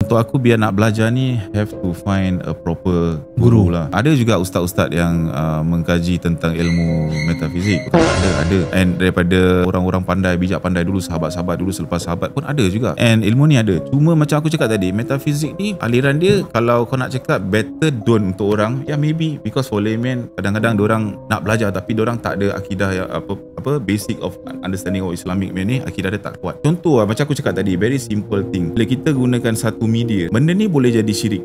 Untuk aku biar nak belajar ni have to find a proper guru lah. Ada juga ustaz-ustaz yang mengkaji tentang ilmu metafizik. Ada. And daripada orang-orang pandai, bijak pandai dulu, sahabat-sahabat dulu, selepas sahabat pun ada juga. And ilmu ni ada. Cuma macam aku cakap tadi, metafizik ni aliran dia, kalau kau nak cakap better don't untuk orang, ya maybe because for layman kadang-kadang diorang nak belajar tapi diorang tak ada akidah yang apa basic of understanding of Islamic ni, akidah dia tak kuat. Contoh macam aku cakap tadi, very simple thing. Bila kita gunakan satu media, benda ni boleh jadi syirik.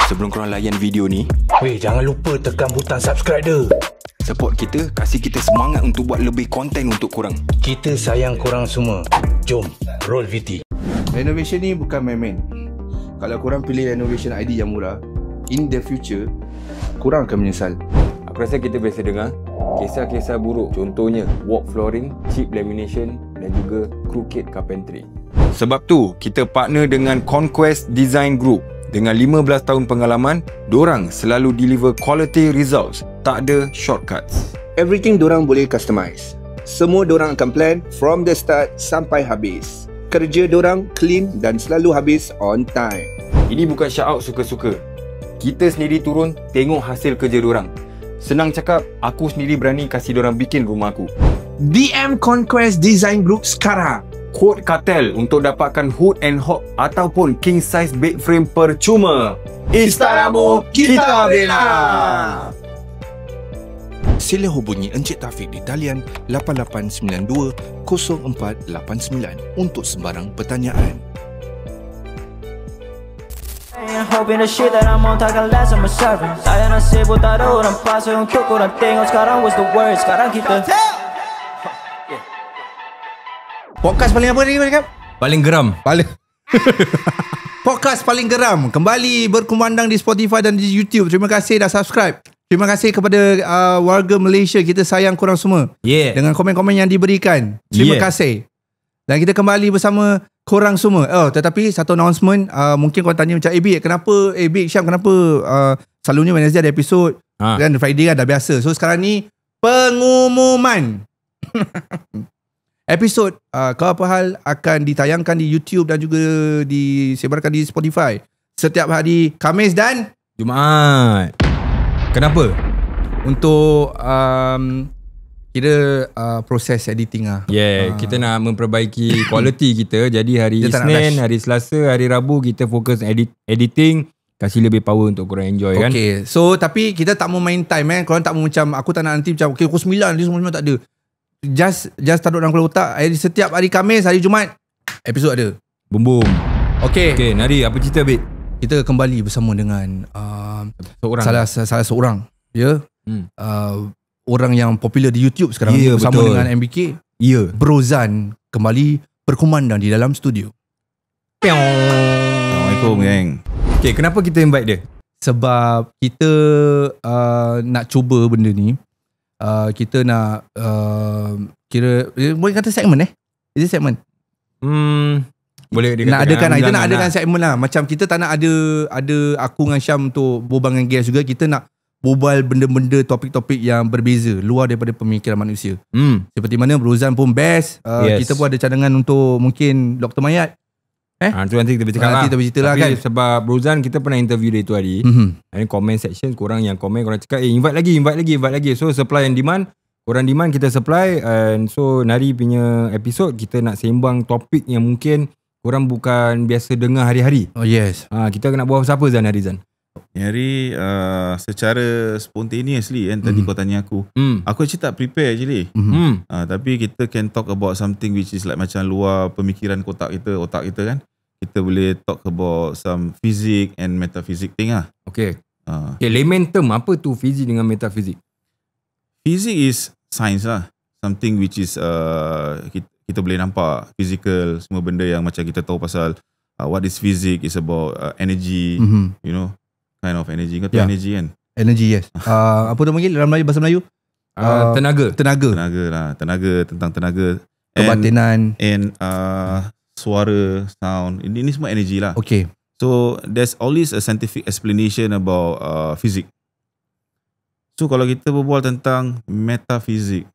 Sebelum korang layan video ni, weh, jangan lupa tekan butang subscribe dia. support kita, kasih kita semangat untuk buat lebih konten untuk korang. Kita sayang korang semua. Jom, roll VT. Renovation ni bukan main-main. Kalau korang pilih renovation ID yang murah, in the future, korang akan menyesal. Aku rasa kita biasa dengar kisah-kisah buruk. Contohnya wall flooring, cheap lamination dan juga crooked carpentry. Sebab tu kita partner dengan Conquest Design Group. Dengan 15 tahun pengalaman, dorang selalu deliver quality results. Tak ada shortcuts. Everything dorang boleh customize. Semua dorang akan plan from the start sampai habis. Kerja dorang clean dan selalu habis on time. Ini bukan shout out suka-suka. Kita sendiri turun tengok hasil kerja dorang. Senang cakap, aku sendiri berani kasih dorang bikin rumah aku. DM Conquest Design Group sekarang. Kod Kartel untuk dapatkan hood and hob ataupun king size bed frame percuma. Istanamu kita bina. Sila hubungi Encik Taufik di talian 8892 0489 untuk sembarang pertanyaan. Hoping the shit that I'm on tak akan last sama servant. Saya nasib tak ada orang pas. Yang cute korang tengok sekarang was the word. Sekarang kita Podcast paling apa ni kau cakap? Paling geram. Podcast paling geram kembali berkumandang di Spotify dan di YouTube. Terima kasih dah subscribe. Terima kasih kepada warga Malaysia. Kita sayang korang semua. Dengan komen-komen yang diberikan. Terima kasih. Dan kita kembali bersama korang semua. Tetapi satu announcement, mungkin korang tanya macam Big, kenapa Big Syam, kenapa selalunya Wednesday ada episod dan Friday kan dah biasa. So sekarang ni pengumuman. Episod Kau Apa Hal akan ditayangkan di YouTube dan juga disebarkan di Spotify setiap hari Khamis dan Jumaat. Kenapa? Untuk kira proses editing lah. Kita nak memperbaiki quality kita. Jadi hari Isnin, hari Selasa, hari Rabu kita fokus editing. Kasih lebih power untuk korang enjoy kan. Okay, so tapi kita tak mau main time korang tak mau macam aku tak nak nanti macam okay, pukul 9 dia semua tak ada. Just taruh dalam kepala otak. Setiap hari Khamis, hari Jumaat episod ada. Boom. Okay, Nari, apa cerita Bik? Kita kembali bersama dengan salah seorang orang yang popular di YouTube sekarang bersama betul. Dengan MBK. Brozan kembali berkumandang di dalam studio. Assalamualaikum geng. Okay, kenapa kita invite dia? Sebab kita nak cuba benda ni. Kita nak kira boleh kata segmen Is it segmen? Boleh nak adakan kita nak adakan segmen lah. Macam kita tak nak ada aku dengan Syam untuk berbual dengan guest juga. Kita nak berbual benda-benda topik-topik yang berbeza luar daripada pemikiran manusia. Seperti mana Brozan pun best. Kita pun ada cadangan untuk mungkin Dr. Mayat. Tu nanti kita bercakap lah. Tapi kan? Sebab Brozan kita pernah interview dia tu hari. Ini comment section, korang yang komen, korang cakap invite lagi. So supply and demand. Korang demand, kita supply. And so Nari punya episod kita nak sembang topik yang mungkin korang bukan biasa dengar hari-hari. Oh yes. Kita nak buat apa Zan hari Zan? Hari secara spontaneously kan tadi kau tanya aku. Aku actually tak prepare actually. Tapi kita can talk about something which is like macam luar pemikiran otak kita kan. Kita boleh talk about some physics and metaphysics thing lah. Okay, layman term, apa tu fizik dengan metaphysics? Physics is science lah. Something which is kita boleh nampak physical, semua benda yang macam kita tahu pasal what is physics is about energy, you know, kind of energy. Kau tahu energy kan? Energy, yes. Apa tu panggil dalam bahasa Melayu? Tenaga. Tenaga, tentang tenaga. Kebatinan. And suara, sound. Ini semua energy lah. Okay. So there's always a scientific explanation about physics. So kalau kita berbual tentang metaphysics,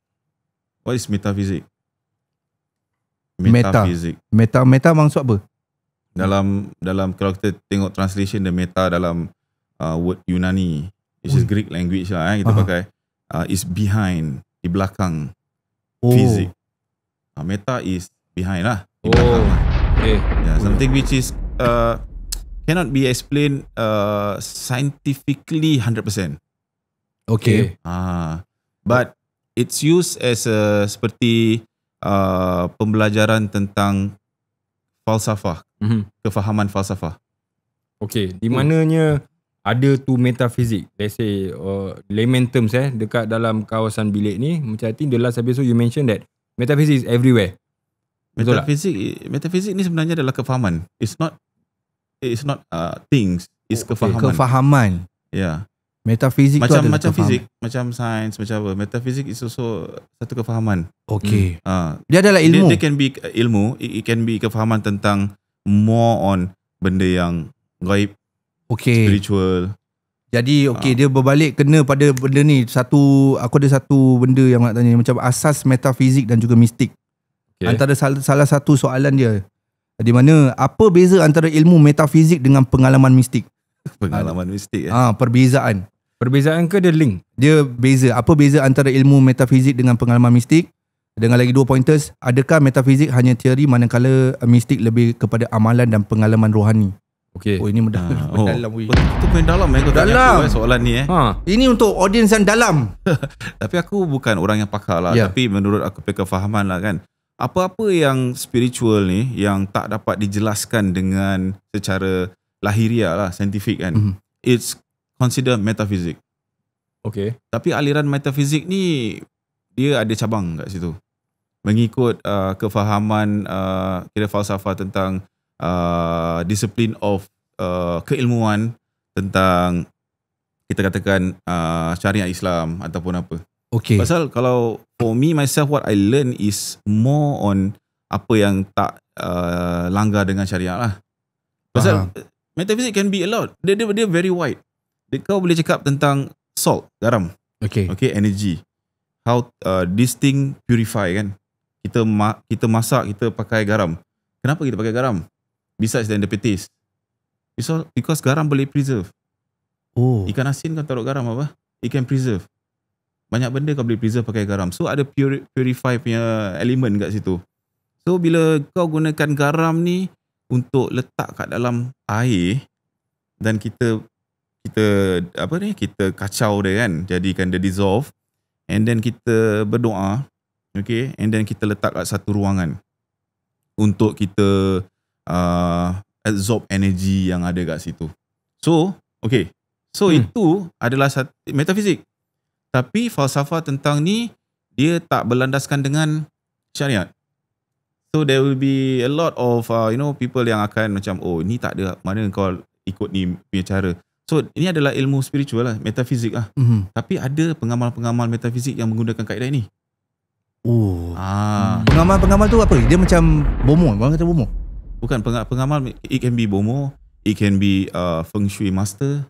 what is metaphysics? Metafizik. Meta maksud apa? Dalam kalau kita tengok translation the meta dalam word Yunani, which is Greek language lah, kita pakai is behind, di belakang. Fizik. Meta is behind lah, di belakang lah. Yeah, something which is cannot be explained scientifically 100%. Okay. But it's used as seperti pembelajaran tentang falsafah, kefahaman falsafah. Okay, di mananya ada tu metafizik, let's say layman terms dekat dalam kawasan bilik ni, macam I think the last episode you mentioned that metaphysics is everywhere. Metafizik ni sebenarnya adalah kefahaman. It's not things, it's kefahaman. Kefahaman. Yeah. Metafizik tu adalah macam kefahaman. fizik, macam sains, macam apa. Metafizik is also satu kefahaman. Okay. Dia adalah ilmu. Dia can be ilmu, it can be kefahaman tentang more on benda yang gaib, spiritual. Jadi dia berbalik kena pada benda ni. Aku ada satu benda yang nak tanya, macam asas metafizik dan juga mistik. Antara salah satu soalan dia, di mana apa beza antara ilmu metafizik dengan pengalaman mistik? Pengalaman mistik perbezaan. Perbezaan ke dia link? Dia beza. Apa beza antara ilmu metafizik dengan pengalaman mistik? Dengan lagi 2 pointers, adakah metafizik hanya teori manakala mistik lebih kepada amalan dan pengalaman rohani? Okay. Ini dalam. Itu main dalam dalam soalan ni Ini untuk audiens yang dalam. Tapi aku bukan orang yang pakar lah. Tapi menurut aku punya kefahaman lah kan, apa-apa yang spiritual ni yang tak dapat dijelaskan dengan secara lahiriah lah, saintifik kan, it's consider metafizik. Okay. Tapi aliran metafizik ni dia ada cabang kat situ. Mengikut kefahaman kira falsafah tentang disiplin of keilmuan tentang kita katakan syariat Islam ataupun apa. Okay. Pasal kalau for me myself, what I learn is more on apa yang tak langgar dengan syariat lah. Pasal metaphysics can be a lot. Dia very wide. Kau boleh cakap tentang salt, garam. Okay, energy. How this thing purify kan. Kita masak, kita pakai garam. Kenapa kita pakai garam? Besides than the taste. Because garam boleh preserve. Ikan asin kau taruh garam apa? It can preserve. Banyak benda kau boleh preserve pakai garam. So ada purify punya elemen kat situ. So bila kau gunakan garam ni untuk letak kat dalam air dan kita kacau dia kan, jadikan dia dissolve, and then kita berdoa, and then kita letak kat satu ruangan untuk kita absorb energy yang ada kat situ. So itu adalah metafizik. Tapi falsafah tentang ni dia tak berlandaskan dengan syariat. So there will be a lot of people yang akan macam ni tak ada, mana kau ikut ni punya cara. So ini adalah ilmu spiritual lah, metafizik lah. Tapi ada pengamal-pengamal metafizik yang menggunakan kaedah ini. Pengamal-pengamal tu apa? Dia macam bomo, orang kata bomo. Bukan pengamal, it can be bomo, it can be feng shui master.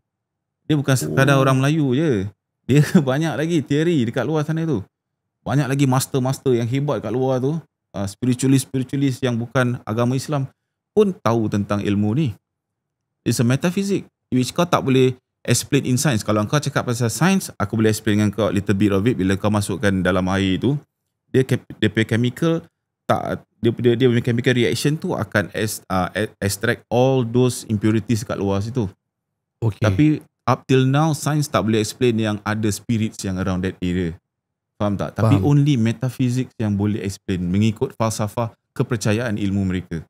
Dia bukan sekadar orang Melayu je. Dia banyak lagi teori dekat luar sana tu. Banyak lagi master-master yang hebat kat luar tu. Spiritualist yang bukan agama Islam pun tahu tentang ilmu ni. It's a metaphysics which kau tak boleh explain in science. Kalau kau cakap pasal science, aku boleh explain dengan kau little bit of it. Bila kau masukkan dalam air tu, dia punya chemical dia punya chemical reaction tu akan extract all those impurities kat luar situ. Tapi up till now science tak boleh explain yang ada spirits yang around that area. Faham tak? Tapi only metaphysics yang boleh explain mengikut falsafah kepercayaan ilmu mereka.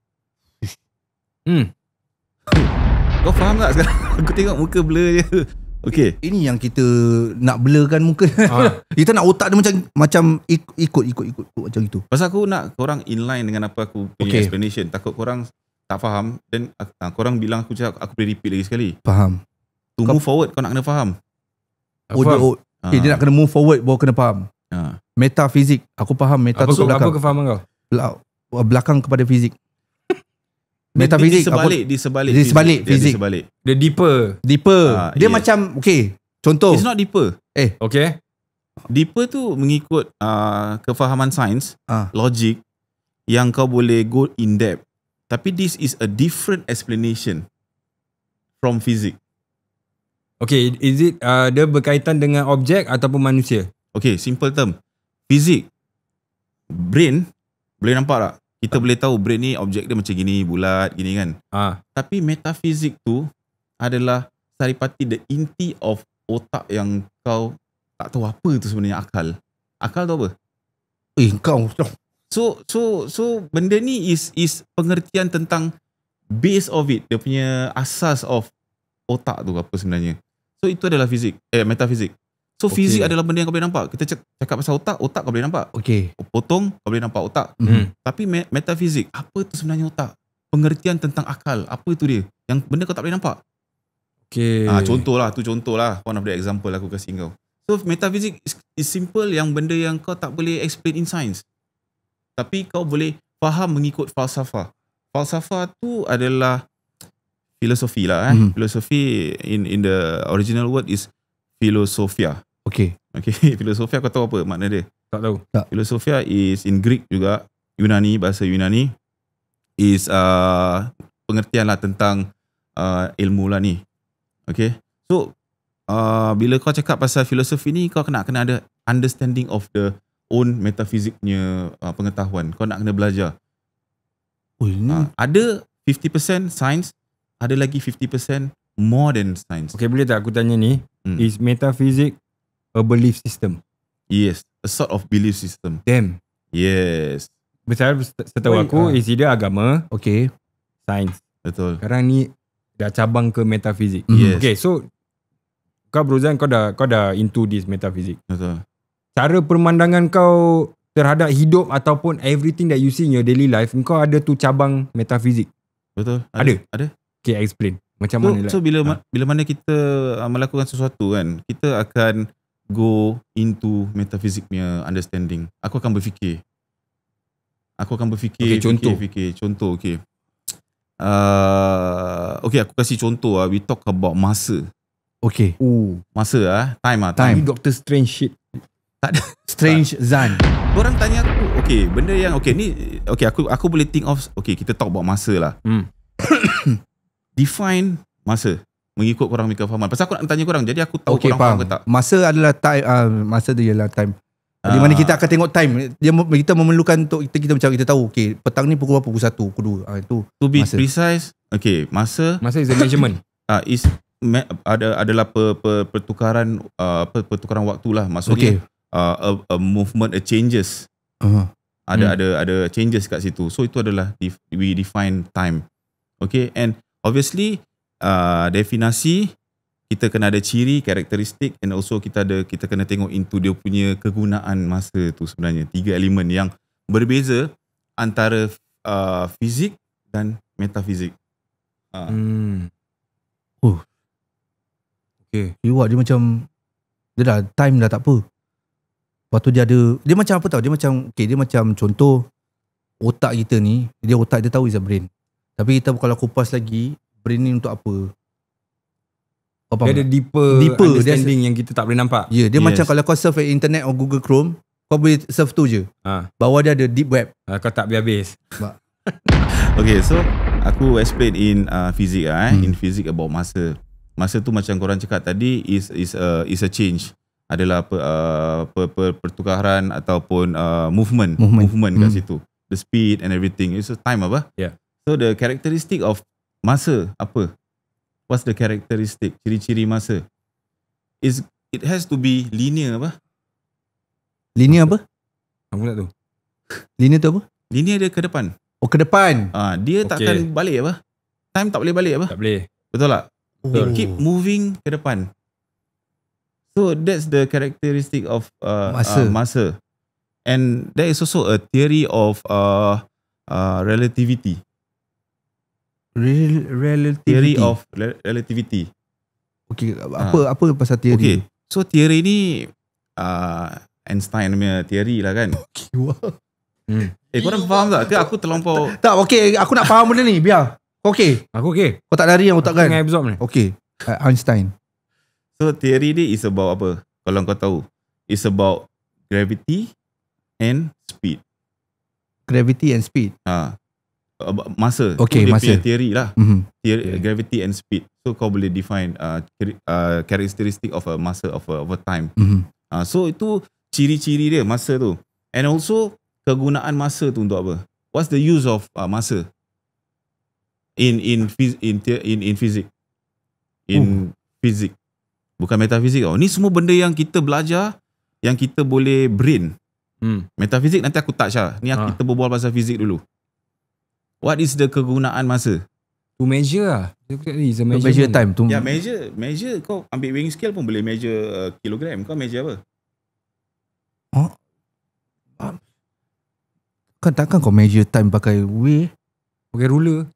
Kau faham tak sekarang? Aku tengok muka blur je. Okay. Ini yang kita nak blurkan muka. Kita nak otak dia macam ikut macam itu. Pasal aku nak korang inline dengan apa aku punya explanation. Takut korang tak faham. Dan korang bilang aku boleh repeat lagi sekali. Faham. To move forward kau nak kena faham. Dia nak kena move forward baru kena faham. Metafizik. Aku faham meta tu belakang. Apa kefahaman kau? Belakang kepada fizik. Metafizik di sebalik fizik. Dia deeper. Dia macam contoh. It's not deeper. Okay. Deeper tu mengikut kefahaman sains, logik. yang kau boleh go in depth. Tapi this is a different explanation from physics. Okay, is it dia berkaitan dengan objek ataupun manusia? Okay, simple term. Physics, brain, boleh nampak tak? Kita boleh tahu brain ni objek dia macam gini, bulat, gini kan. Tapi metafizik tu adalah saripati the inti of otak yang kau tak tahu apa tu sebenarnya akal. Akal tu apa? Kau. So benda ni is pengertian tentang base of it, dia punya asas of otak tu apa sebenarnya. So itu adalah metafizik. So fizik adalah benda yang kau boleh nampak. Kita cakap pasal otak kau boleh nampak. Okay. Potong kau boleh nampak otak. Tapi metafizik, apa tu sebenarnya otak? Pengertian tentang akal, apa itu dia? Yang benda kau tak boleh nampak. Okay. Contoh lah. One of the example aku kasih kau. So metafizik is simple, yang benda yang kau tak boleh explain in science. Tapi kau boleh faham mengikut falsafah. Falsafah tu adalah filosofi lah. Filosofi in the original word is philosophia. Okay, filosofia kau tahu apa makna dia? Tak tahu. Filosofia is in Greek juga, Yunani, bahasa Yunani, is pengertian lah tentang ilmu lah ni. Okay, so bila kau cakap pasal filosofi ni, kau kena ada understanding of the own metafiziknya pengetahuan. Kau nak kena belajar. Ada 50% science, ada lagi 50% more than science. Okay, boleh tak aku tanya ni, is metaphysics a belief system? Yes, a sort of belief system. Damn. Yes. Besar setahu aku is either agama, science. Betul. Sekarang ni dah cabang ke metaphysics. Yes. Okay, so kau Brozan, kau dah into this metaphysics. Betul. Cara permandangan kau terhadap hidup ataupun everything that you see in your daily life, kau ada tu cabang metaphysics. Betul. Ada. Okay, explain. Macam mana? So bila mana kita melakukan sesuatu kan, kita akan go into metaphysics punya understanding. Aku akan berfikir. Okay, contoh. Contoh, okay. Okay, aku kasih contoh lah. We talk about masa. Okay. Masa lah. Time. Ini Doctor Strange shit. Tak ada. Strange Zan. Orang tanya aku, okay, benda yang, okay ni, okay, aku boleh think of, okay, kita talk about masa lah. Define masa mengikut korang punya kefahaman. Pasal aku nak tanya korang, jadi aku tahu korang faham ke tak. Masa adalah time. Masa dia ialah time. Di mana kita akan tengok time. Kita memerlukan untuk kita macam kita tahu, okay, petang ni pukul berapa, pukul 1, pukul 2. Itu to be masa. Precise, okay, masa is a measurement. Adalah pertukaran pertukaran waktu lah. Maksudnya a movement, a changes. Ada changes kat situ. So itu adalah we define time. Okay, and obviously definasi kita kena ada ciri, karakteristik, and also kita kena tengok into dia punya kegunaan masa tu sebenarnya. 3 elemen yang berbeza antara fizik dan metafizik. Okay. Dia macam dia dah time dah tak apa. Lepas tu dia macam apa tau? Dia macam contoh otak kita ni, otak dia tahu is a brain. Tapi kita kalau kupas lagi, brain ni untuk apa? Dia ada deeper understanding yang kita tak boleh nampak. Dia macam kalau kau surf internet or Google Chrome, kau boleh surf tu je. Bawah dia ada deep web. Kau tak habis. Okay, so aku explain in physics in physics about masa. Masa tu macam korang cakap tadi is a change. Adalah pertukaran ataupun movement kat situ. The speed and everything. It's a time apa? Yeah. So the characteristic of masa apa? What's the characteristic? Ciri-ciri masa. It has to be linear apa? Linear apa? Aku tak tahu. Linear tu apa? Linear dia ke depan. Oh, ke depan. Dia takkan balik apa? Time tak boleh balik apa? Tak boleh. Betul tak? It keep moving ke depan. So that's the characteristic of masa. And there is also a theory of relativity. Relativity. Theory of relativity. Okay, apa pasal teori? Okay, so teori ni Einstein punya teori lah kan. Korang faham tak? Ke aku terlampau? Tak, okay, aku nak faham benda ni, biar. Okay. Aku okay. Kau tak lari yang otak kan? Aku absorb ni. Okay, Einstein. So teori ni is about apa? Kalau kau tahu, it's about gravity and speed. Gravity and speed. Masa. Okay, dia masa. punya theory lah. Okay. Gravity and speed. So kau boleh define characteristic of a masa of a time. So itu ciri-ciri dia masa tu. And also kegunaan masa tu untuk apa? What's the use of masa in physics? Physics. Bukan metafizik tau. Ni semua benda yang kita belajar, yang kita boleh brain. Metafizik nanti aku touch lah. Ni kita berbual pasal fizik dulu. What is the kegunaan masa? To measure lah. It's a Measure time. Ya, measure. Kau ambil weighing scale pun boleh measure kilogram. Kau measure apa? Kan takkan kau measure time pakai weigh? Pakai ruler.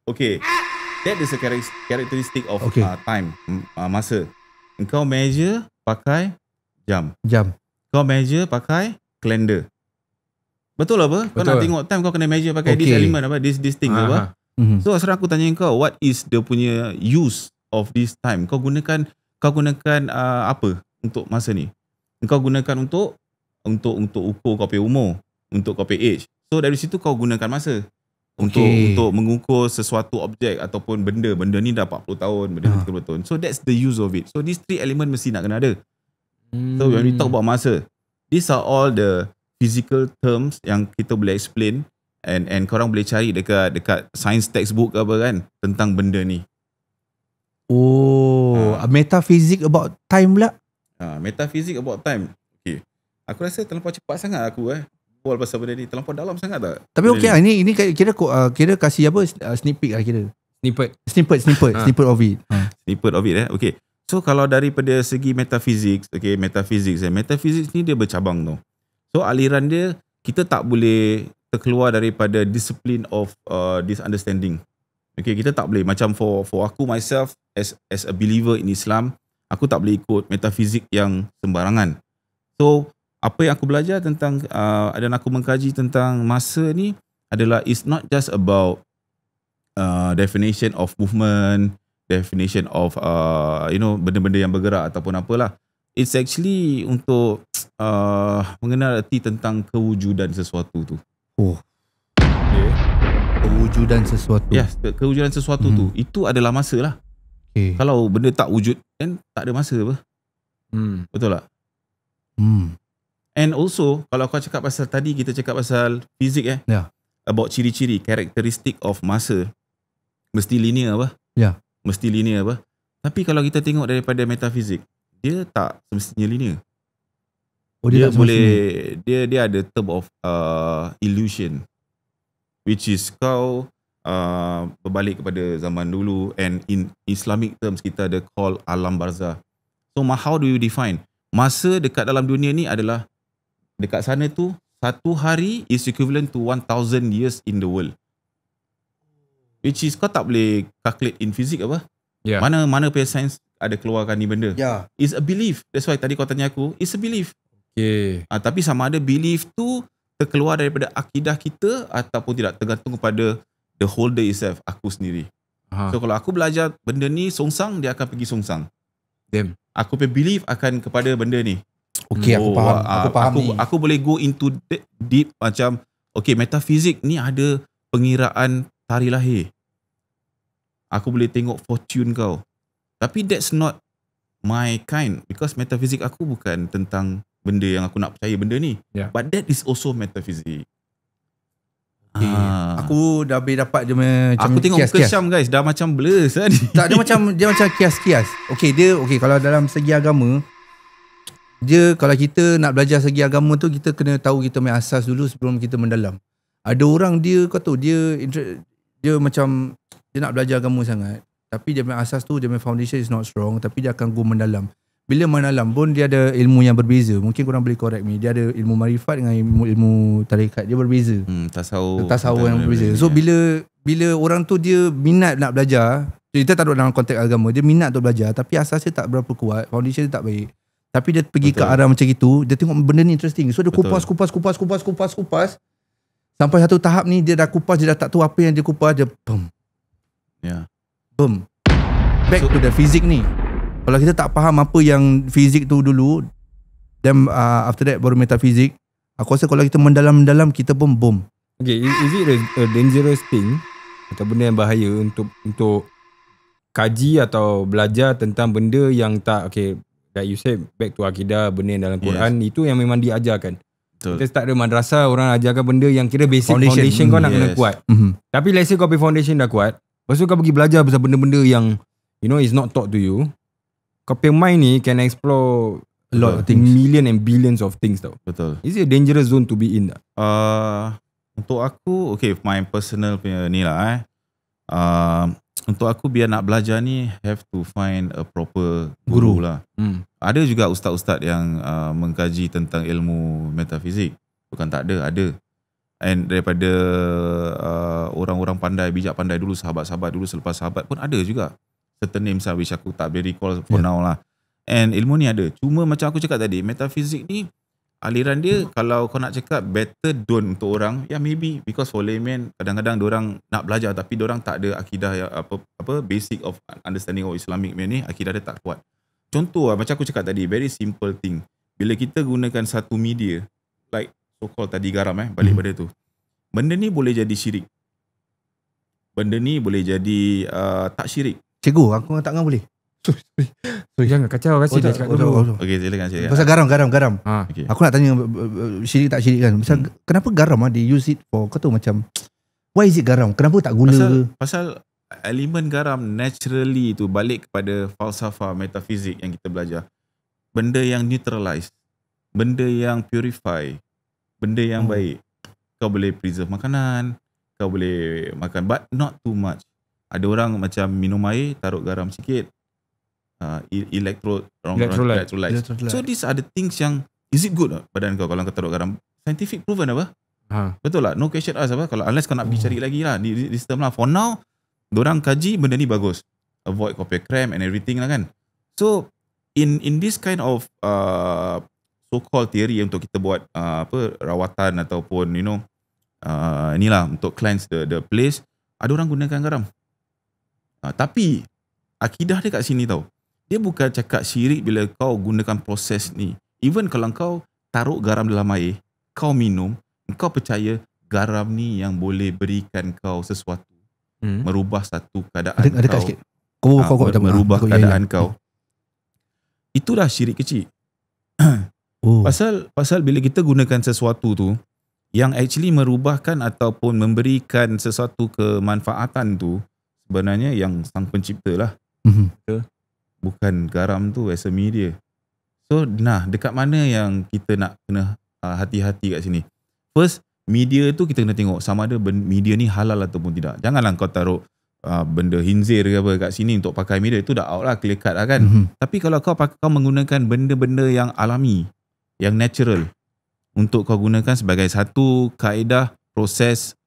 Okay. That is a characteristic of time, masa. Kau measure pakai jam. Kau measure pakai calendar. Betul apa? Kau nak tengok time, kau kena measure pakai this element apa, this thing apa. So sekarang aku tanya kau, what is the punya use of this time? Kau gunakan apa untuk masa ni? Kau gunakan untuk ukur kau punya umur, untuk kau punya age. So dari situ kau gunakan masa untuk mengukur sesuatu objek ataupun benda ni dah 40 tahun, benda ni 30 tahun. So that's the use of it. So these three element mesti nak kena ada. So when we talk about masa, these are all the physical terms yang kita boleh explain and korang boleh cari dekat science textbook ke apa kan tentang benda ni. Metaphysics about time pula. Metaphysics about time. Okay. Aku rasa terlampau cepat sangat aku bual pasal benda ni. Terlampau dalam sangat tak? Tapi okey lah, ini kira kasih apa, sneak peek lah kira. Snippet of it. Snippet of it Okay. So kalau daripada segi metaphysics ni dia bercabang tau. So aliran dia, kita tak boleh terkeluar daripada discipline of this understanding. Okay, kita tak boleh. Macam for aku myself as a believer in Islam, aku tak boleh ikut metafizik yang sembarangan. So apa yang aku belajar tentang dan aku mengkaji tentang masa ni adalah it's not just about definition of movement, definition of benda-benda yang bergerak ataupun apalah. It's actually untuk mengenal erti tentang kewujudan sesuatu tu. Kewujudan sesuatu. Yes, kewujudan sesuatu tu. Itu adalah masa lah. Kalau benda tak wujud, kan tak ada masa apa. Betul tak? And also, kalau kau cakap pasal tadi, kita cakap pasal fizik about ciri-ciri, karakteristik of masa, mesti linear apa? Mesti linear apa? Tapi kalau kita tengok daripada metafizik, dia tak semestinya linear. Dia boleh, dia ada term of illusion, which is kau berbalik kepada zaman dulu, and in Islamic terms kita ada call alam barzah. So how do you define? Masa dekat dalam dunia ni adalah, dekat sana tu, satu hari is equivalent to 1000 years in the world. Which is kau tak boleh calculate in fizik apa. Mana punya science ada keluarkan ni benda. It's a belief. That's why tadi kau tanya aku, it's a belief. Tapi sama ada belief tu terkeluar daripada akidah kita ataupun tidak, tergantung kepada the holder itself, aku sendiri. So kalau aku belajar benda ni songsang, dia akan pergi songsang. Aku punya belief akan kepada benda ni. Aku faham ni. Aku boleh go into deep macam, okay, metafizik ni ada pengiraan tarikh lahir. Aku boleh tengok fortune kau. Tapi that's not my kind, because metafizik aku bukan tentang benda yang aku nak percaya benda ni. But that is also metaphysics. Aku dah boleh dapat dia macam aku tengok muka Syam guys, dah macam blur tadi. Tak, dia macam kias-kias. Dia kalau dalam segi agama, dia kalau kita nak belajar segi agama tu, kita kena tahu kita punya asas dulu sebelum kita mendalam. Ada orang dia kau tahu, dia macam dia nak belajar agama sangat, tapi dia punya asas tu, dia punya foundation is not strong, tapi dia akan go mendalam. Bila mendalam pun dia ada ilmu yang berbeza. Mungkin korang boleh correct me. Dia ada ilmu marifat dengan ilmu tarekat. Dia berbeza. Tasawuf yang berbeza. So bila orang tu dia minat nak belajar, kita tak duduk dalam konteks agama, dia minat untuk belajar, tapi asas dia tak berapa kuat, foundation dia tak baik, tapi dia pergi ke arah macam itu, dia tengok benda ni interesting, so dia kupas. Sampai satu tahap ni dia dah kupas, dia dah tak tahu apa yang dia kupas, dia boom. Back to the physics ni. Kalau kita tak faham apa yang fizik tu dulu, then after that baru metafizik, Aku rasa kalau kita mendalam-mendalam, kita pun bom. Okay, is it a dangerous thing atau benda yang bahaya untuk kaji atau belajar tentang benda yang tak, okay, like you said, back to akidah, benda yang dalam Quran, itu yang memang diajarkan. Betul. Kita start dari madrasah, orang ajarkan benda yang kira basic foundation kau nak kena kuat. Tapi let's say kau punya foundation dah kuat, lepas tu kau pergi belajar pasal benda-benda yang you know is not taught to you, kau punya mind ni can explore a lot of things, million and billions of things tau. Betul. Is it a dangerous zone to be in tak? Untuk aku, okay, my personal punya ni lah untuk aku biar nak belajar ni, have to find a proper guru lah. Ada juga ustaz-ustaz yang mengkaji tentang ilmu metafizik. Bukan tak ada, ada. And daripada orang-orang pandai, bijak pandai dulu, sahabat-sahabat dulu, selepas sahabat pun ada juga. Certain names lah, which aku tak boleh recall for now lah. And ilmu ni ada. Cuma macam aku cakap tadi, metafizik ni, aliran dia, kalau kau nak cakap better don't untuk orang, ya maybe, because for layman, kadang-kadang diorang nak belajar, tapi diorang tak ada akidah yang apa basic of understanding of Islamic ni, akidah dia tak kuat. Contoh lah, macam aku cakap tadi, very simple thing. Bila kita gunakan satu media, like so-called tadi garam balik pada tu. Benda ni boleh jadi syirik. Benda ni boleh jadi tak syirik. Cikgu, aku tak boleh. Sorry, jangan kacau, kasih dia cakap dulu. Okey, silakan cakap. Pasal garam. Okay. Aku nak tanya syirik tak syirik kan. Pasal kenapa garam they use it for, kau tahu macam, why is it garam? Kenapa tak gula? Pasal elemen garam naturally tu balik kepada falsafah metafizik yang kita belajar. Benda yang neutralize, benda yang purify, benda yang baik. Kau boleh preserve makanan, kau boleh makan, but not too much. Ada orang macam minum air, taruh garam sikit, electrolyte. So these are the things yang, is it good badan kau kalau kau taruh garam? Scientific proven apa? Betul lah, no question asked apa? Kalau unless kau nak pergi cari lagi lah di sistem lah. For now, dorang kaji benda ni bagus, avoid copy cramp and everything lah kan. So in this kind of so-called theory untuk kita buat rawatan ataupun you know inilah untuk cleanse the place, ada orang gunakan garam. Tapi akidah dia kat sini tau. Dia bukan cakap syirik bila kau gunakan proses ni. Even kalau kau taruh garam dalam air, kau minum, kau percaya garam ni yang boleh berikan kau sesuatu, merubah satu keadaan ada kau. sikit. Kau merubah keadaan kau. Itulah syirik kecil. Pasal bila kita gunakan sesuatu tu yang actually merubahkan ataupun memberikan sesuatu kemanfaatan tu, sebenarnya yang sang pencipta lah. Bukan garam tu as a media. So dekat mana yang kita nak kena hati-hati kat sini. First, media tu kita kena tengok sama ada media ni halal ataupun tidak. Janganlah kau taruh benda hinzir ke apa kat sini untuk pakai media. Itu dah out lah, clear cut lah kan. Tapi kalau kau menggunakan benda-benda yang alami, yang natural, untuk kau gunakan sebagai satu kaedah proses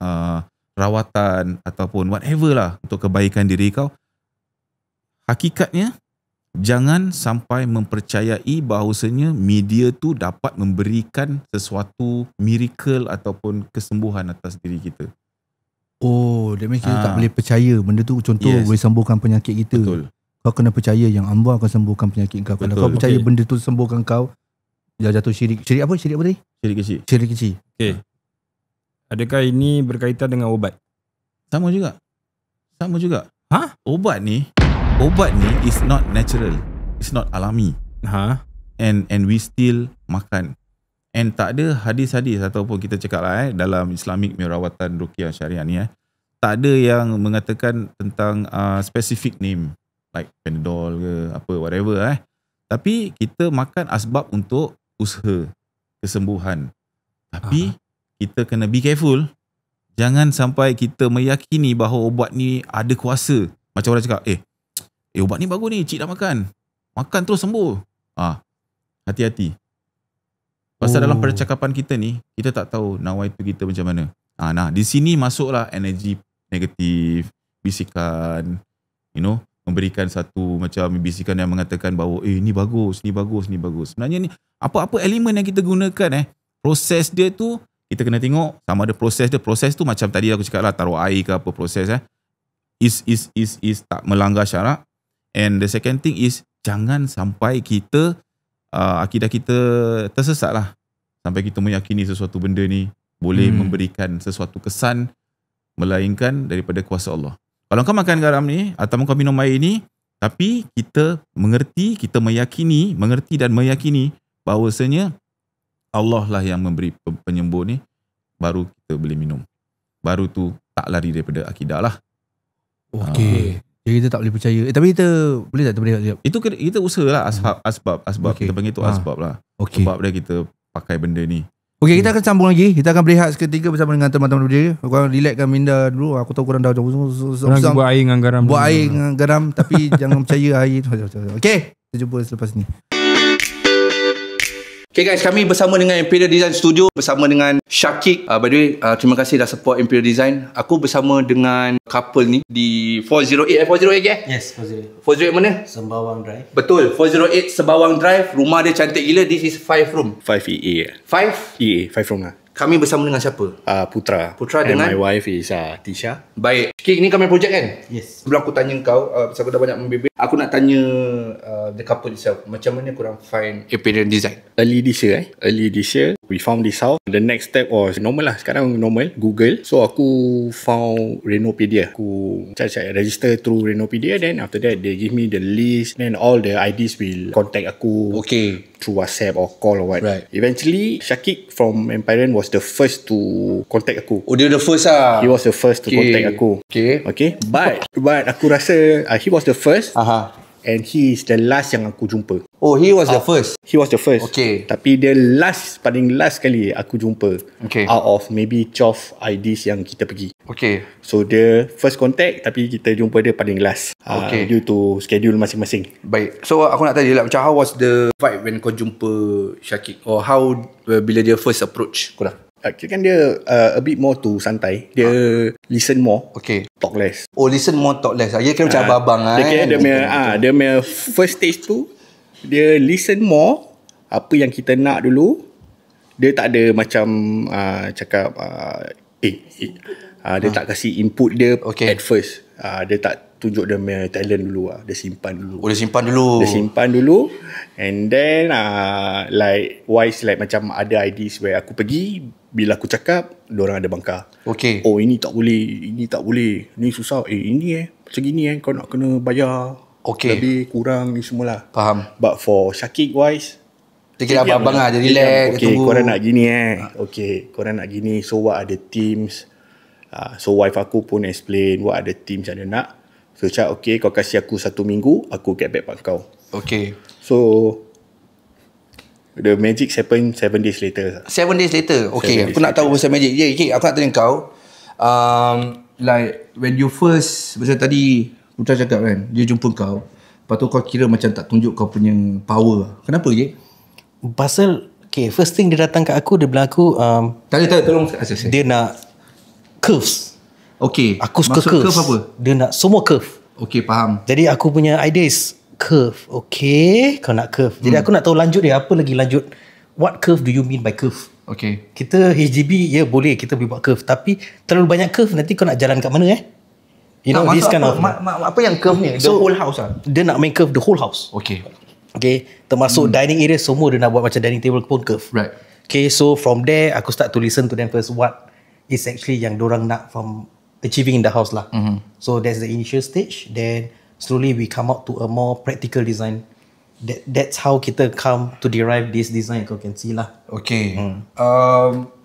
rawatan ataupun whatever lah untuk kebaikan diri kau, hakikatnya jangan sampai mempercayai bahawasanya media tu dapat memberikan sesuatu miracle ataupun kesembuhan atas diri kita. That means kita tak boleh percaya benda tu. Contoh, boleh sembuhkan penyakit kita. Betul. Kau kena percaya yang Allah akan sembuhkan penyakit kau. Kalau kau percaya benda tu sembuhkan kau, dah jatuh syirik. Syirik apa? Syirik apa tadi? Syirik kecil. Syirik kecil. Okay. Adakah ini berkaitan dengan obat? Sama juga. Obat ni is not natural. It's not alami. And we still makan. And tak ada hadis-hadis ataupun kita cakap lah dalam Islamic rawatan ruqyah syariah ni tak ada yang mengatakan tentang specific name like Panadol ke apa whatever Tapi kita makan asbab untuk usaha kesembuhan. Tapi kita kena be careful. Jangan sampai kita meyakini bahawa ubat ni ada kuasa. Macam orang cakap, ubat ni bagus ni, cik dah makan. Makan terus sembuh. Hati-hati. Pasal dalam percakapan kita ni, kita tak tahu nawaitu kita macam mana. Di sini masuklah energi negatif, bisikan, memberikan satu macam bisikan yang mengatakan bahawa ni bagus, ni bagus, ni bagus. Sebenarnya ni apa-apa elemen yang kita gunakan proses dia tu kita kena tengok sama ada proses dia. Proses tu macam tadi aku cakap lah, taruh air ke apa proses is tak melanggar syarak. And the second thing is jangan sampai kita akidah kita tersesat lah. sampai kita meyakini sesuatu benda ni boleh memberikan sesuatu kesan melainkan daripada kuasa Allah. Kalau kau makan garam ni atau kau minum air ni, tapi kita mengerti, kita mengerti dan meyakini bahawasanya Allah lah yang memberi penyembuh ni, baru kita boleh minum. Baru tu tak lari daripada akidah lah. Okey. Jadi kita tak boleh percaya. Tapi kita boleh tak terberehat sekejap? Itu kita usaha lah asbab. Okay. Kita panggil tu asbab lah. Okay. Sebab dia kita pakai benda ni. Okey, kita akan sambung lagi. Kita akan berehat seketika bersama dengan teman-teman berjaya. Korang relaxkan minda dulu. Aku tahu korang dah Korang buat air dengan garam. Buat air dengan garam. Tapi jangan percaya air tu. Okey, kita jumpa selepas ni. Okay guys, kami bersama dengan Imperial Design Studio, bersama dengan Syakik. By the way, terima kasih dah support Imperial Design. Aku bersama dengan couple ni di 408. 408 ke? Yes, 408. 408 mana? Sembawang Drive. Betul, 408 Sembawang Drive. Rumah dia cantik gila. This is 5 room. 5 EA. 5? EA, 5 room lah. Kami bersama dengan siapa? Putra. Putra And dengan? my wife is Tisha. Baik. Syakik, ni kami projek kan? Yes. Sebelum aku tanya kau, pasal aku dah banyak membebel, aku nak tanya the couple itself. Macam mana korang find Imperial Design? Early this year Early this year we found this house. The next step was normal lah. Sekarang normal, Google. So aku found Renopedia. Aku cari register through Renopedia. Then after that they give me the list. Then all the IDs will contact aku. Okay. Through WhatsApp or call or what. Right. Eventually Syakik from Empyrean was the first to contact aku. Oh, dia the first lah. He was the first to contact aku. Okay. But aku rasa he was the first. Aha. And he is the last yang aku jumpa. Oh, he was the first. He was the first. Okay. Tapi dia paling last kali aku jumpa. Okay. Out of maybe 12 IDs yang kita pergi. Okay. So dia first contact tapi kita jumpa dia paling last. Okay. Due to schedule masing-masing. Baik. So aku nak tanya lah, macam how was the vibe when kau jumpa Syakik? Or how bila dia first approach korang? Kan dia a bit more to santai. Dia listen more. Okay. Talk less. Oh, listen more, talk less. Dia kira macam abang-abang lah. Dia kira dia punya first stage tu, dia listen more. Apa yang kita nak dulu. Dia tak ada macam cakap dia tak kasih input dia at first. Dia tak tunjuk dia punya talent dulu. Dia simpan dulu. Oh, dia simpan dulu. And then like wise, like macam ada IDs where aku pergi, bila aku cakap, diorang ada bangkar. Okay. Oh, ini tak boleh, ni susah. Ini macam gini kau nak kena bayar. Okay. Lebih kurang ni semualah. Faham. But for Syakik wise, dia kira abang-abang lah. Dia relax. Okay, korang nak gini Okay, korang nak gini. So what are the teams? So wife aku pun explain what are the teams yang dia nak. So cakap okay, kau kasih aku 1 minggu, aku get back pak kau. Okay. So the magic happen 7 days later. 7 days later. Okay, 7 days aku nak tahu pasal magic. Okay, aku nak tanya kau, like when you first, macam tadi Putra cakap kan, dia jumpa kau, lepas tu kau kira macam tak tunjuk kau punya power. Kenapa je? Pasal first thing dia datang kat aku, dia bilang aku Tolong. dia nak curves. Okay. Aku suka curves. Curve apa? Dia nak semua curve. Okay, faham. Jadi aku punya idea is curve. Okay, kau nak curve. Jadi aku nak tahu lanjut dia, apa lagi lanjut. What curve do you mean by curve? Okay. Kita HGB, boleh kita boleh buat curve. Tapi terlalu banyak curve, nanti kau nak jalan kat mana You know, this kind of... Apa yang curve ni? The whole house lah? Dia nak main curve the whole house. Okay. Okay, termasuk dining area, semua dia nak buat macam dining table pun curve. Right. Okay, so from there, aku start to listen to them first. What is actually yang dorang nak from achieving in the house lah. So that's the initial stage. Then slowly we come out to a more practical design. That's how kita come to derive this design. Kau can see lah. Okay.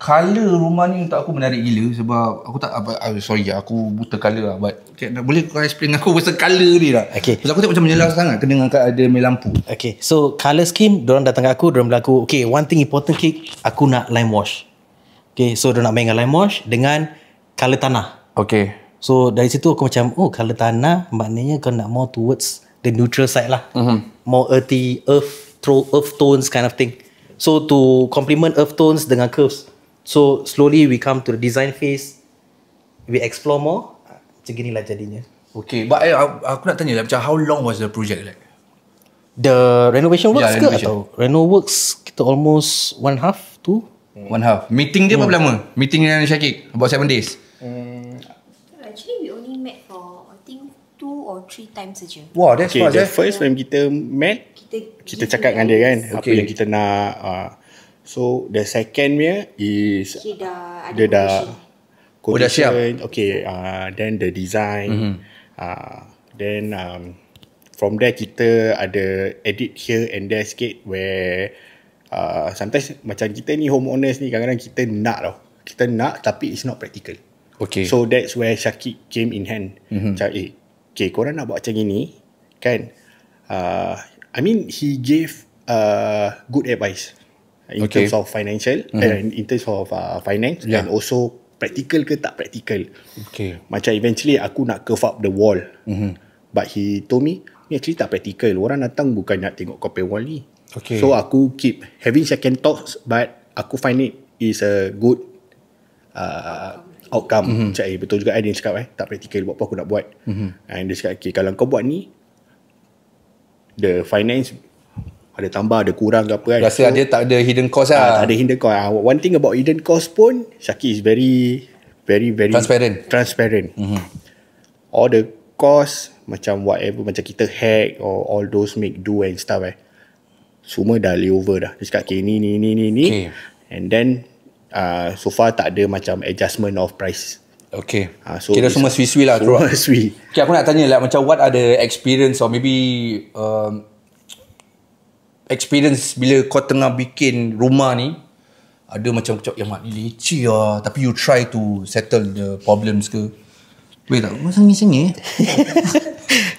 Colour rumah ni untuk aku menarik gila sebab aku tak aku buta colour lah, but boleh kau explain aku pasal colour ni lah. Okay. Sebab aku tak macam menyelah sangat kena angkat ada main lampu. Okay, so colour scheme, dorang datang kat aku, dorang bilang aku, okay, one thing important Kik, aku nak lime wash. Okay, so dorang nak main dengan lime wash dengan colour tanah. Okay. So dari situ aku macam, colour tanah maknanya kau nak more towards the neutral side lah. More earthy, earth tones kind of thing. So to complement earth tones dengan curves. So slowly we come to the design phase. We explore more. Macam ginilah jadinya. Okay, but aku nak tanya lah, macam how long was the project like? The renovation works ke renovation. atau? Reno works kita almost 1/2 to 1/2. Meeting dia berapa lama? Meeting dengan Syakik? About 7 days? Actually, we only met for I think 2 or 3 times saja. Wow, that's fast the first when kita met, kita cakap dengan dia kan, apa Okay. yang kita nak. So the second punya is dia dah quotation. Okay, then the design. Then from there kita ada edit here and there sikit where sometimes macam kita ni homeowners ni kadang-kadang kita nak tapi it's not practical. Okay. So that's where Syakib came in hand. Macam okay, korang nak buat macam gini kan, I mean he gave good advice in terms of financial, in terms of finance, and also practical ke tak practical. Okay. Macam eventually aku nak curve up the wall, but he told me ni actually tak practical, orang datang bukan nak tengok compound wall ni. Okay. So aku keep having second thoughts, but aku find it is a good outcome. Macam betul juga dia cakap tak practical, buat apa aku nak buat. And dia cakap okay, kalau kau buat ni the finance ada tambah ada kurang ke apa kan, Rasa dia tak ada hidden cost lah. tak ada hidden cost. One thing about hidden cost pun Syakib is very transparent. All the cost macam whatever, macam kita hack or all those make do and stuff semua dah layover dah. Dia cakap okay, ni okay. And then so far tak ada macam adjustment of price. Okay. So kira semua sui-sui lah. Semua sui. Okay, aku nak tanya lah macam what are the experience or maybe experience bila kau tengah bikin rumah ni, ada macam yang mak ni leceh lah, tapi you try to settle the problems ke? Wait tak, kau sengih-sengih.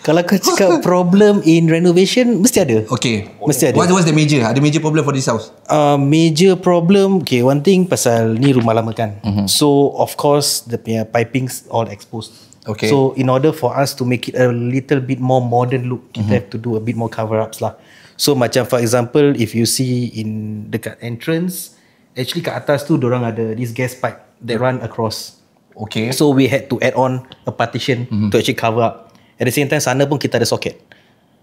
Kalau kau cakap problem in renovation, mesti ada. Okay. Mesti ada. What's the major? Ada major problem for this house? Major problem, okay, one thing pasal ni rumah lama kan. So of course the punya pipings all exposed. Okay. So in order for us to make it a little bit more modern look, kita have to do a bit more cover-ups lah. So macam for example, if you see in dekat entrance, actually kat atas tu dorang ada this gas pipe that run across. Okay. So we had to add on a partition to actually cover up. At the same time sana pun kita ada socket.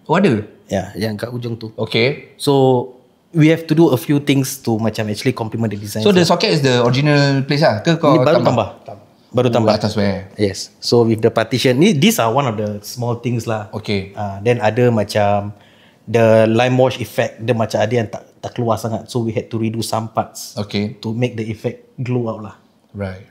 Oh ada? Ya, yang kat ujung tu. Okay. So we have to do a few things to macam actually complement the design. So the socket is the original place lah ke kau ni baru tambah? Baru tambah. Atas where? Yes. So with the partition ni, these are one of the small things lah. Okay. Then ada macam the lime wash effect, dia macam ada yang tak keluar sangat, so we had to redo some parts. Okay. To make the effect glow out lah. Right.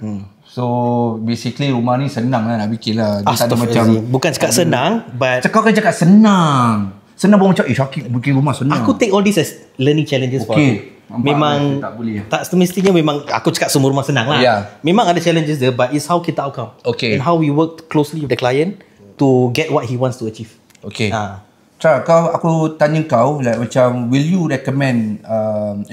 So basically rumah ni senang lah nak bikin lah. Dia tak ada macam, bukan cakap senang, but kau kan cakap senang pun macam Syakib bikin rumah senang. Aku take all this as learning challenges for aku. Memang tak semestinya memang aku cakap semua rumah senang lah. Memang ada challenges dia, but it's how kita outcome. Okay. And how we work closely with the client to get what he wants to achieve. Okay. Char, aku tanya kau like macam will you recommend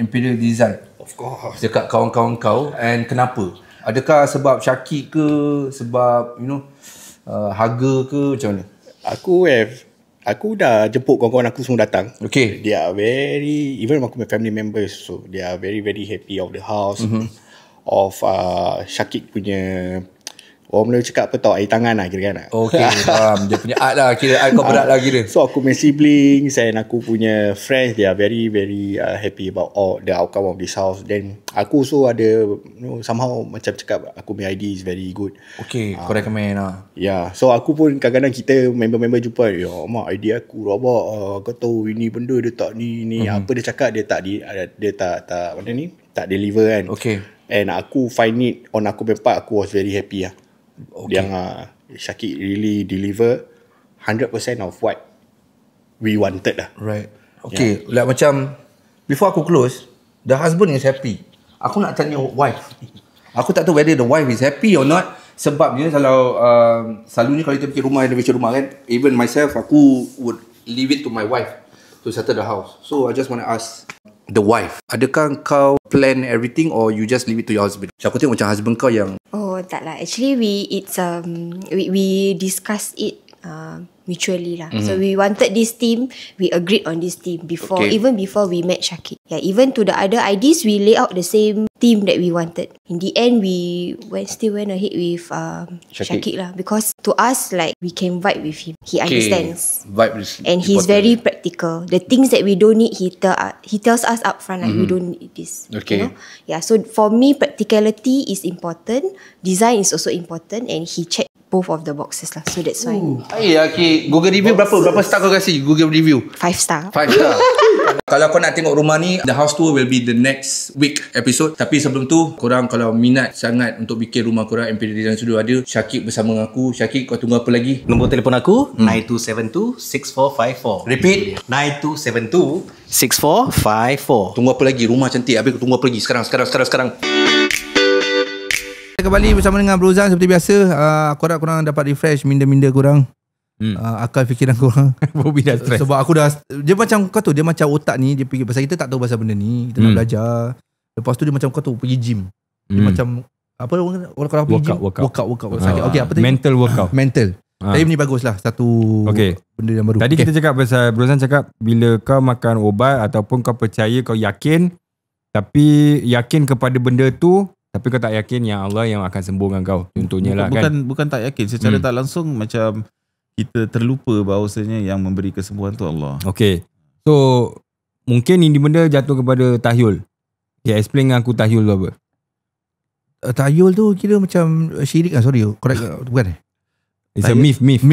Imperial Design? Of course. Dekat kawan-kawan kau, and kenapa? Adakah sebab Syakib ke, sebab harga ke, macam mana? Aku dah jemput kawan-kawan aku semua datang. Okay. They are very, even aku my family members, so they are very very happy of the house, of Syakib punya, orang Melayu cakap apa tau, air tangan lah kira kan. Okay, faham. Dia punya art lah, kira art kau berat lah kira. So aku punya siblings and aku punya friends, they are very very happy about all the outcome of this house. Then aku also ada somehow macam cakap aku punya idea is very good. Okay, kau recommend lah. Yeah, so aku pun kadang-kadang kita member-member jumpa, ya mak idea aku rabak, kau tahu ini benda dia tak ni apa dia cakap, dia tak mana ni, tak deliver kan. Okay. And aku find it on aku punya part, aku was very happy lah. Okay. Yang Syakib really deliver 100% of what we wanted lah. Right. Okay, like macam before aku close, the husband is happy. Aku nak tanya wife. Aku tak tahu whether the wife is happy or not. Sebab dia kalau selalunya kalau kita bikin rumah, renovation rumah kan, even myself, aku would leave it to my wife to settle the house. So I just want to ask the wife, adakah kau plan everything or you just leave it to your husband? So aku tengok macam husband kau yang tak lah. Actually we discussed it mutually lah. So we wanted this team, we agreed on this team before, even before we met Syakib. Yeah, even to the other IDs, we lay out the same team that we wanted. In the end, we still went ahead with Syakib lah, because to us, like, we can vibe with him. He understands. Vibe is and he's very practical. The things that we don't need, he tells us upfront, like, we don't need this. Okay. You know? Yeah, so for me, practicality is important. Design is also important, and he checked both of the boxes lah. So that's why. Okay. Google review berapa star kau kasih Google review? 5 star. 5 star. Kalau kau nak tengok rumah ni, the house tour will be the next week episode. Tapi sebelum tu, korang kalau minat sangat untuk bikin rumah korang, Imperial Design Studio ada. Syakib bersama dengan aku. Syakib, kau tunggu apa lagi? Nombor telefon aku 9272-6454. Repeat. 9272-6454. Tunggu apa lagi? Rumah cantik. Habis kau tunggu apa lagi? Sekarang. Kembali bersama dengan Bro Zan seperti biasa. Aku harap korang dapat refresh minda-minda korang. Akal fikiran korang. Bobby dah stress. Sebab aku dah, dia macam kau tu, dia macam otak ni, dia fikir pasal kita tak tahu pasal benda ni, kita nak belajar. Lepas tu dia macam kau tu pergi gym. Dia macam apa orang pergi gym? Workout. Okay, apa tadi? Mental workout. Mental. Tapi ni bagus lah, satu benda yang baru. Tadi kita cakap pasal Bro Zan cakap bila kau makan ubat ataupun kau percaya, kau yakin, tapi yakin kepada benda tu, tapi kau tak yakin yang Allah yang akan sembuhkan kau. Contohnya lah kan. Bukan tak yakin, secara tak langsung macam kita terlupa bahawasanya yang memberi kesembuhan tu Allah. Okay. So mungkin ini benda jatuh kepada tahyul. Okay, explain dengan aku tahyul tu apa? Tahyul tu kira macam syirik kan? Sorry, correct bukan? It's a myth. Myth.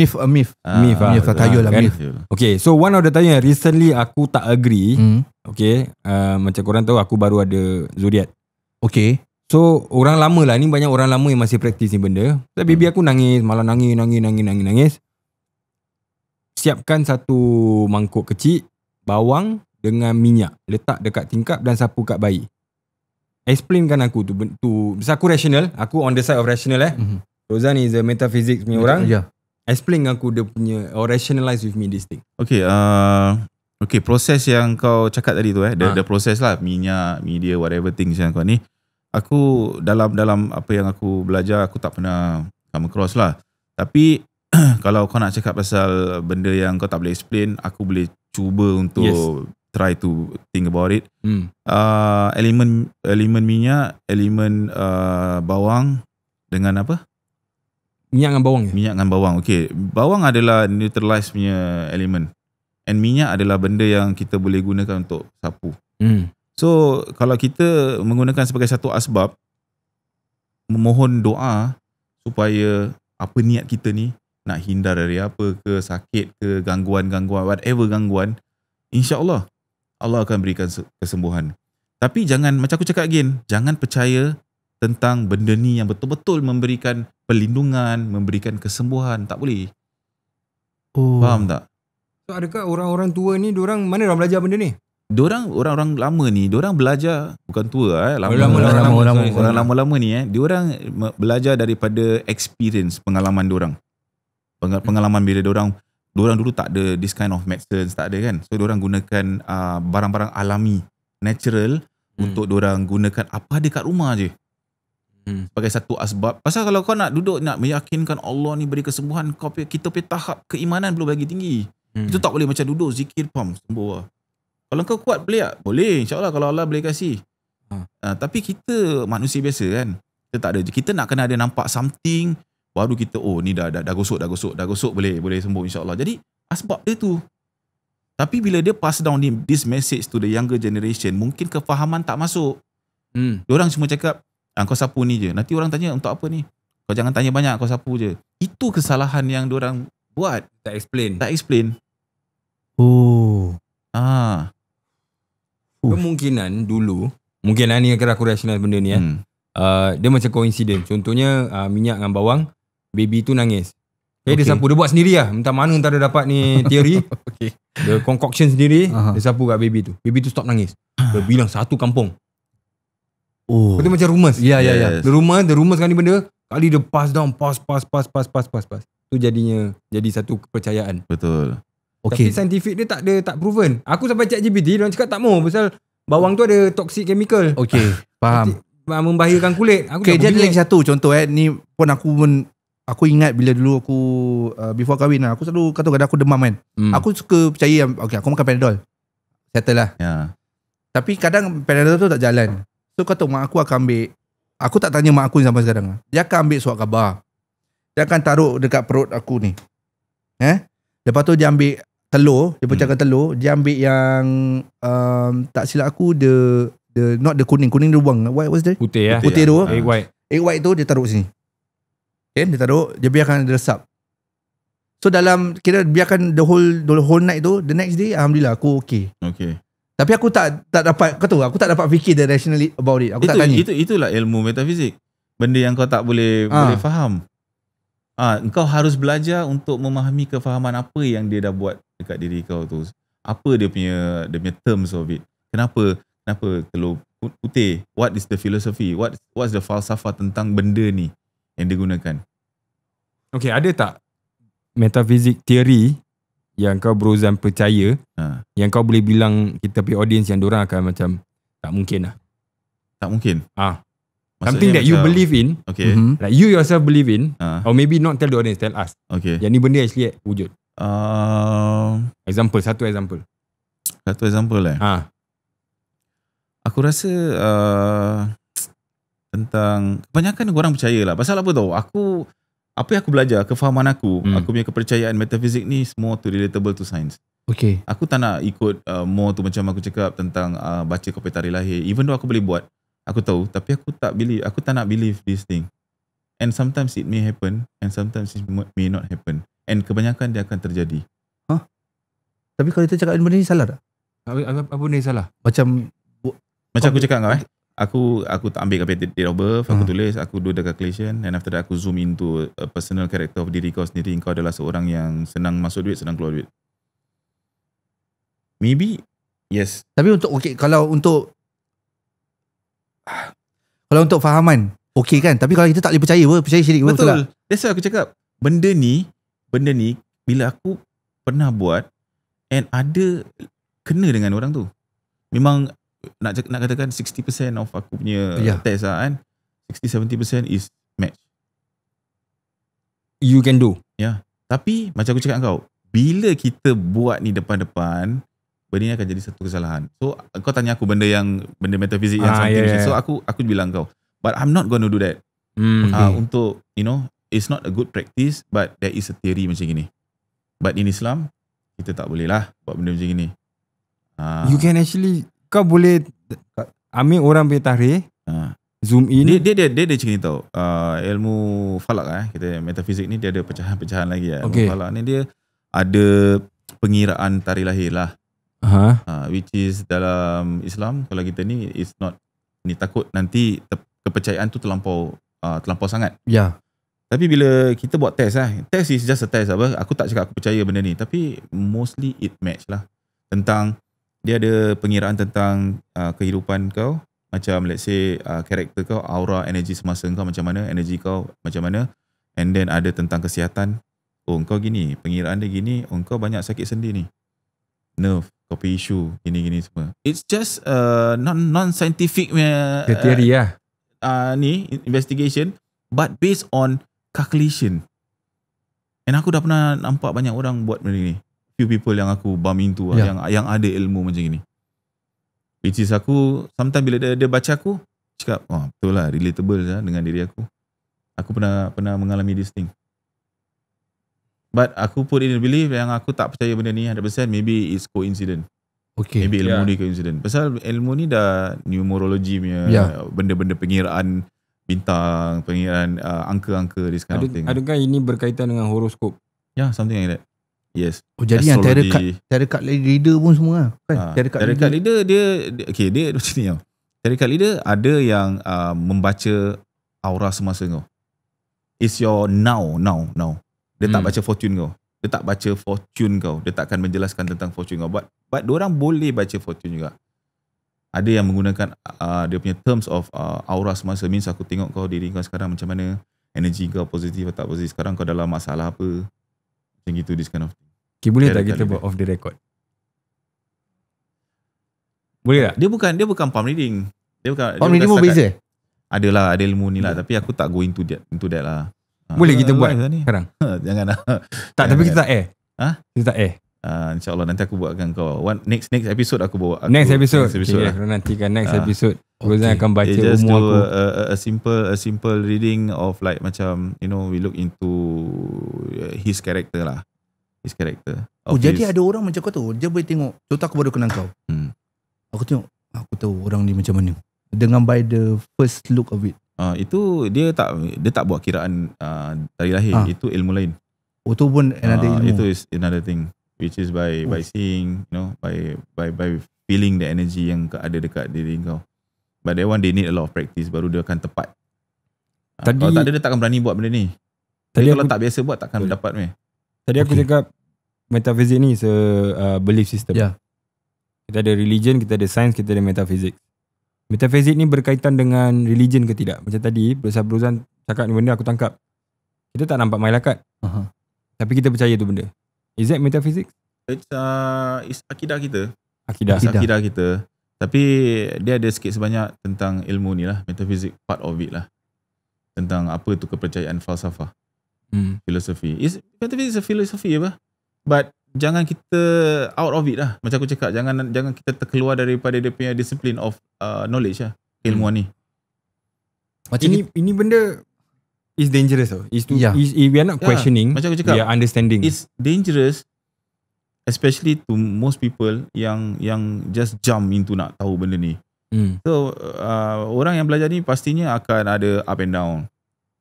Tahyul lah, myth. Okay, so one of the time recently aku tak agree. Okay, macam korang tahu aku baru ada zuriat. Okay. So orang lama lah ni, banyak orang lama yang masih praktis ni benda. So baby aku nangis, malah nangis. Siapkan satu mangkuk kecil bawang dengan minyak, letak dekat tingkap dan sapu kat bayi. Explainkan aku tu sebab aku rational, aku on the side of rational Rozan is a metaphysics punya orang. Explain aku dia punya, or rationalize with me this thing. Okay, proses yang kau cakap tadi tu the proses lah, minyak, media, whatever things yang kau ni, aku dalam apa yang aku belajar, aku tak pernah come across lah. Tapi kalau kau nak cakap pasal benda yang kau tak boleh explain, aku boleh cuba untuk try to think about it. Elemen minyak, elemen bawang dengan apa? Minyak dengan bawang. Minyak dengan bawang. Okay, bawang adalah neutralize punya elemen, and minyak adalah benda yang kita boleh gunakan untuk sapu. So kalau kita menggunakan sebagai satu asbab, memohon doa supaya apa niat kita ni, nak hindar dari apa ke, sakit ke, gangguan, whatever gangguan, insya-Allah Allah akan berikan kesembuhan. Tapi jangan, macam aku cakap again, jangan percaya tentang benda ni yang betul-betul memberikan perlindungan, memberikan kesembuhan. Tak boleh. Faham tak? So adakah orang-orang tua ni, diorang mana orang belajar benda ni? Orang-orang lama ni, diorang belajar, bukan tua orang lama ni diorang belajar daripada experience, pengalaman diorang. Pengalaman bila diorang dulu tak ada this kind of medicines, tak ada kan. So diorang gunakan barang-barang alami, natural, untuk diorang gunakan apa ada kat rumah je. Sebagai satu asbab. Pasal kalau kau nak duduk nak meyakinkan Allah ni beri kesembuhan, kita punya tahap keimanan belum lagi tinggi. Itu tak boleh macam duduk zikir sembuh lah. Kalau kau kuat boleh tak? Boleh, insyaAllah kalau Allah boleh kasih. Tapi kita manusia biasa kan, kita tak ada, kita nak kena ada nampak something, baru kita ni dah gosok boleh sembuh insyaAllah. Jadi asbab dia tu. Tapi bila dia pass down this message to the younger generation, mungkin kefahaman tak masuk. Diorang cuma cakap, kau sapu ni je. Nanti orang tanya, untuk apa ni? Kau jangan tanya banyak, kau sapu je. Itu kesalahan yang diorang buat. Tak explain. Kemungkinan dulu, mungkin ni akan aku rasional benda ni dia macam coincidence. Contohnya minyak dengan bawang, baby tu nangis. Dia sapu, dia buat sendiri lah. Entah mana entah dia dapat ni teori. Dia concoction sendiri, dia sapu kat baby tu. Baby tu stop nangis. Dia bilang satu kampung. Itu macam rumus. Ya. Dia rumuskan ni benda, kali dia pass down, pass. Tu jadi satu kepercayaan. Betul. Tapi saintifik dia tak proven. Aku sampai chat GPT, dia cakap tak mau pasal bawang tu ada toxic chemical. Faham. Membahayakan kulit. Aku dia ada lagi satu contoh ni pun aku ingat bila dulu aku before kahwin lah, aku selalu kadang-kadang aku demam kan. Aku suka percaya aku makan Panadol, settle lah. Tapi kadang Panadol tu tak jalan. So kau tahu mak aku akan ambil, aku tak tanya mak aku ni sampai sekarang, dia akan ambil surat khabar, dia akan taruh dekat perut aku ni. Lepas tu dia ambil telur, dia pecahkan telur, dia ambil yang tak silap aku the not the kuning dia buang. What's that? Putih tu. Egg white tu dia taruh sini. Okay, dia taruh, dia biarkan dia resap. So dalam kira biarkan the whole night tu, the next day alhamdulillah aku okay. Tapi aku tak dapat, kau tahu, aku tak dapat fikir the rationally about it. Aku tak tanya. Itulah ilmu metafizik. Benda yang kau tak boleh faham. Engkau harus belajar untuk memahami kefahaman apa yang dia dah buat dekat diri kau tu. Apa dia punya terms of it. Kenapa telur putih? What is the philosophy? What's the falsafah tentang benda ni yang digunakan? Okay, ada tak metafizik teori yang kau Brozan percaya, yang kau boleh bilang kita punya audience yang diorang akan macam tak mungkin lah. Tak mungkin? Something that you believe in, like you yourself believe in, or maybe not tell the audience, tell us. Yang ni benda actually wujud. Satu example Aku rasa tentang kebanyakan orang percaya lah. Pasal apa tau, apa yang aku belajar, kefahaman aku punya kepercayaan metafizik ni semua tu relatable to science. Aku tak nak ikut more tu macam aku cakap tentang baca kopi tarikh lahir. Even though aku boleh buat, aku tahu, tapi aku tak nak believe this thing. And sometimes it may happen, and sometimes it may not happen. And kebanyakan dia akan terjadi. Tapi kalau kita cakap benda ni salah tak? Apa benda salah? Macam aku cakap kau aku tak ambil date of birth, aku tulis, aku do the calculation, and after that aku zoom into a personal character of diri kau sendiri. Kau adalah seorang yang senang masuk duit, senang keluar duit. Maybe yes. Tapi kalau untuk fahaman kan, tapi kalau kita tak boleh percaya syirik. Betul. That's why aku cakap benda ni bila aku pernah buat and ada kena dengan orang tu, memang nak katakan 60% of aku punya test lah kan, 60-70% is match. You can do. Tapi macam aku cakap kau, bila kita buat ni depan-depan, benda ni akan jadi satu kesalahan. So kau tanya aku benda metafizik yang something. So aku bilang kau, but I'm not going to do that. Untuk it's not a good practice, but there is a theory macam gini. But in Islam, kita tak boleh lah buat benda macam gini. You can actually, kau boleh ambil orang punya tarikh, zoom in. Dia macam ni tau. Ilmu falak kita metafizik ni dia ada pecahan-pecahan lagi. Ilmu falak ni dia ada pengiraan tarikh lahir lah. Which is dalam Islam, kalau kita ni is not, ni takut nanti kepercayaan tu terlampau sangat. Tapi bila kita buat test test is just a test. Aku tak cakap aku percaya benda ni, tapi mostly it match lah. Tentang dia ada pengiraan tentang kehidupan kau, macam let's say karakter kau, aura, energi semasa kau macam mana, energi kau macam mana, and then ada tentang kesihatan. Kau gini, pengiraan dia gini, kau banyak sakit sendi ni, nerve, kau punya issue gini semua. It's just non-scientific theory ni investigation, but based on calculation. And aku dah pernah nampak banyak orang buat benda ni. Few people yang aku bump into yang ada ilmu macam ni. Which is aku sometimes bila dia baca aku cakap, betul lah, relatable dengan diri aku. Aku pernah mengalami this thing. But aku put in a belief yang aku tak percaya benda ni 100%. Maybe it's coincident. Maybe ilmu ni coincident. Pasal ilmu ni dah numerology punya, benda-benda pengiraan bintang, pengiraan angka-angka, this kind of thing. Adakah ini berkaitan dengan horoskop? Something like that. Yes. Jadi yang tarot card leader pun semua kan? Tarot card leader dia macam ni tau. Tarot card leader ada yang membaca aura semasa kau. It's your now. Dia tak baca fortune kau. Dia tak akan menjelaskan tentang fortune kau. But diorang boleh baca fortune juga. Ada yang menggunakan dia punya terms of aura semasa. Means aku tengok kau, diri kau sekarang macam mana, energi kau positif atau tak positif, sekarang kau dalam masalah apa, macam gitu, this kind of thing. Boleh tak kita buat off the record? Boleh tak? Dia bukan palm reading. Palm reading pun beza? Ada ilmu ni lah, tapi aku tak go into that lah. Boleh kita buat sekarang? Jangan lah. Tak, tapi kita tak air. Kita tak air. InsyaAllah nanti aku buatkan kau. Next episode aku bawa. Next episode nantikan next episode. Rozan akan baca umur aku. A simple reading of like macam we look into his character lah. His character. Jadi ada orang macam kau tu, dia boleh tengok. Contoh aku baru kenal kau. Aku tengok, aku tahu orang ni macam mana dengan by the first look of it. Itu dia tak buat kiraan dari lahir. Itu ilmu lain. Itu pun another ilmu. Itu is another thing, which is by seeing, by feeling the energy yang ada dekat diri kau. But that one they need a lot of practice baru dia akan tepat. Kalau tak ada dia takkan berani buat benda ni. Kalau tak biasa buat takkan dapat. Tadi aku cakap metafizik ni belief system. Kita ada religion, kita ada science, kita ada metafizik. Metafizik ni berkaitan dengan religion ke tidak? Macam tadi Besar Brozan cakap ni benda aku tangkap. Kita tak nampak malakat. Tapi kita percaya tu benda. Is that metaphysics? It's akidah kita. Akidah kita. Tapi dia ada sikit sebanyak tentang ilmu ni lah. Metafizik part of it lah. Tentang apa tu kepercayaan falsafah. Filosofi. Metaphysics is a philosophy apa? But jangan kita out of it lah. Macam aku cakap, jangan kita terkeluar daripada dia punya discipline of knowledge lah. Ilmuan ni. Macam ini benda is dangerous tau. We are not questioning. Macam aku cakap, we are understanding. It's dangerous, especially to most people yang just jump into nak tahu benda ni. So orang yang belajar ni pastinya akan ada up and down,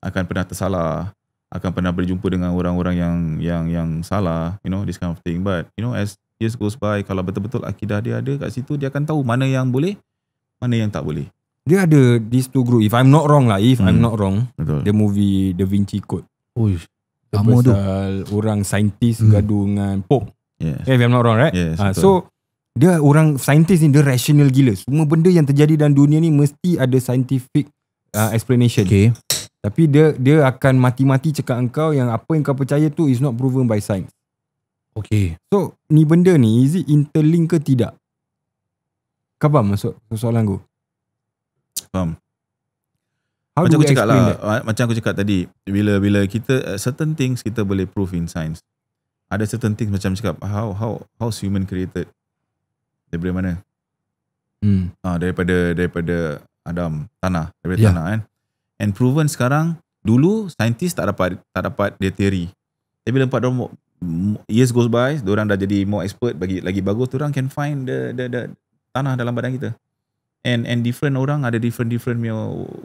akan pernah tersalah, akan pernah berjumpa dengan orang-orang yang salah, this kind of thing. But as years goes by, kalau betul-betul akidah dia ada kat situ, dia akan tahu mana yang boleh, mana yang tak boleh. Dia ada these two group. If I'm not wrong, betul. The movie Da Vinci Code. Lama tu. Orang saintis gaduh dengan Pope. Yes. If I'm not wrong, right? Yes, so dia orang saintis ni, dia rational gila. Semua benda yang terjadi dalam dunia ni mesti ada scientific explanation. Tapi dia akan mati-mati cakap engkau yang apa yang kau percaya tu is not proven by science. So ni benda ni, is it interlink ke tidak? Kau faham masuk soalan aku? Faham. Macam aku cakap lah, macam aku cakap tadi, bila kita certain things kita boleh prove in science. Ada certain things macam cakap how's human created? Daripada mana? Daripada Adam, tanah, tanah kan. And proven sekarang. Dulu saintis tak dapat dia teori. Tapi bila 4 years goes by, diorang dah jadi more expert, bagi lagi bagus, diorang can find the tanah dalam badan kita. And different orang ada different punya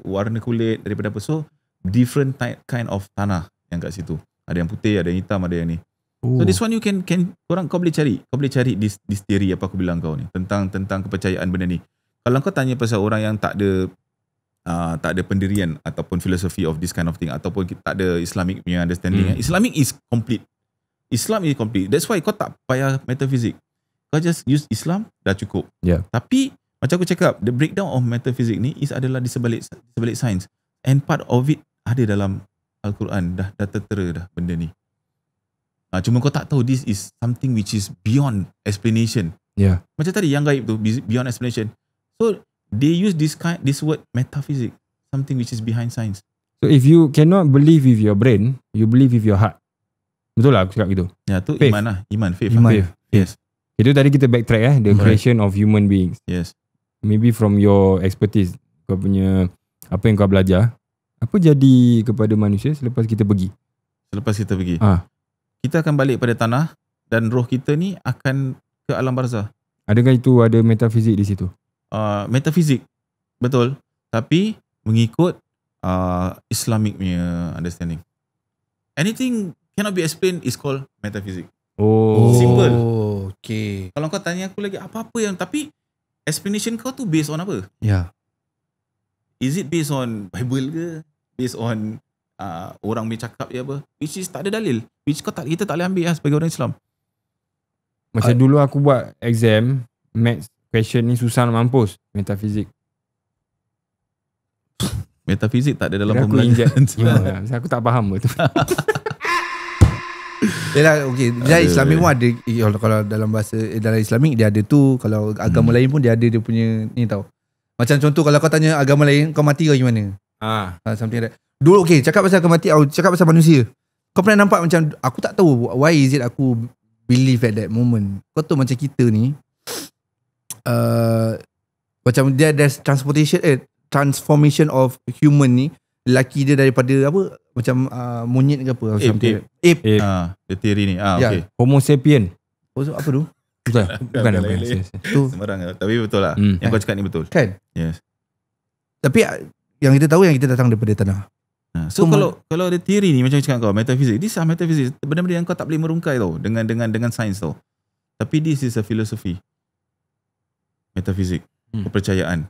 warna kulit daripada apa. So different kind of tanah yang kat situ. Ada yang putih, ada yang hitam, ada yang ni. So this one you can kau boleh cari this theory apa aku bilang kau ni tentang kepercayaan benda ni. Kalau kau tanya pasal orang yang tak ada pendirian ataupun philosophy of this kind of thing, ataupun tak ada Islamic punya understanding, Islamic is complete. Islam is complete. That's why kau tak payah metaphysics. Kau just use Islam dah cukup. Tapi macam aku cakap, the breakdown of metaphysics ni adalah di sebalik science, and part of it ada dalam Al-Quran. Dah tertera dah benda ni. Cuma kau tak tahu this is something which is beyond explanation. Macam tadi yang gaib tu, beyond explanation. So they use this word metaphysics, something which is behind science. So if you cannot believe with your brain, you believe with your heart. Betul lah aku cakap gitu. Ya, tu faith. Iman lah. Faith. Yes. Itu tadi kita backtrack the creation of human beings. Yes. Maybe from your expertise, kau punya apa yang kau belajar, apa jadi kepada manusia selepas kita pergi? Kita akan balik pada tanah dan roh kita ni akan ke alam barzah. Adakah itu ada metafizik di situ? Metafizik, betul. Tapi mengikut Islamic punya understanding. Anything cannot be explained is called metaphysics. Simple. Kalau kau tanya aku lagi apa-apa yang, tapi explanation kau tu based on apa? Is it based on Bible ke? Based on orang punya cakap ya apa? Which is tak ada dalil. Which kita tak boleh ambil sebagai orang Islam. Macam dulu aku buat exam, maths question ni susah nak mampus. Metafizik tak ada dalam pembelajaran. Aku tak faham betul. Yalah, Dia Islamik pun ada. Kalau dalam bahasa dalam Islamik dia ada tu. Kalau agama lain pun dia ada dia punya ni tau. Macam contoh kalau kau tanya agama lain, kau mati kau gimana? Something like that. Dulu cakap pasal kematian, cakap pasal manusia. Kau pernah nampak macam, aku tak tahu why is it aku believe at that moment. Kau tahu macam kita ni macam dia ada transformation of human ni. Lelaki dia daripada apa, macam monyet ke apa, ape. The theory ni. Okay. Homo sapien. Apa tu? Bukan sembarang. Tapi betul lah. Yang kau cakap ni betul. Kan? Yes. Tapi yang kita tahu yang kita datang daripada tanah. So kalau ada teori ni macam cakap kau metaphysics, this is metaphysics, benda-benda yang kau tak boleh merungkai tau dengan sains tau. Tapi this is a philosophy. Metaphysics, kepercayaan.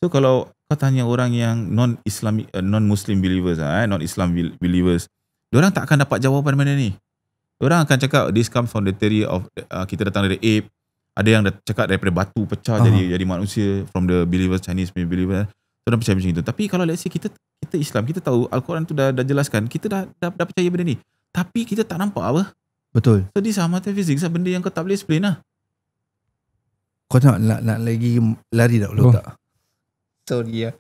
So kalau kau tanya orang yang non-Islamic, non-Muslim believers, non-Islam believers, diorang tak akan dapat jawapan benda ni. Diorang akan cakap this comes from the theory of kita datang dari ape. Ada yang cakap daripada batu pecah jadi manusia, from the believers, Chinese believers. So dah percaya macam itu. Tapi kalau let's say kita Islam, kita tahu Al-Quran tu dah jelaskan, kita dah percaya benda ni. Tapi kita tak nampak apa. Betul. So this sama metaphysics, benda yang kau tak boleh explain lah. Kau nak lagi lari tak boleh tak? Sorry ya.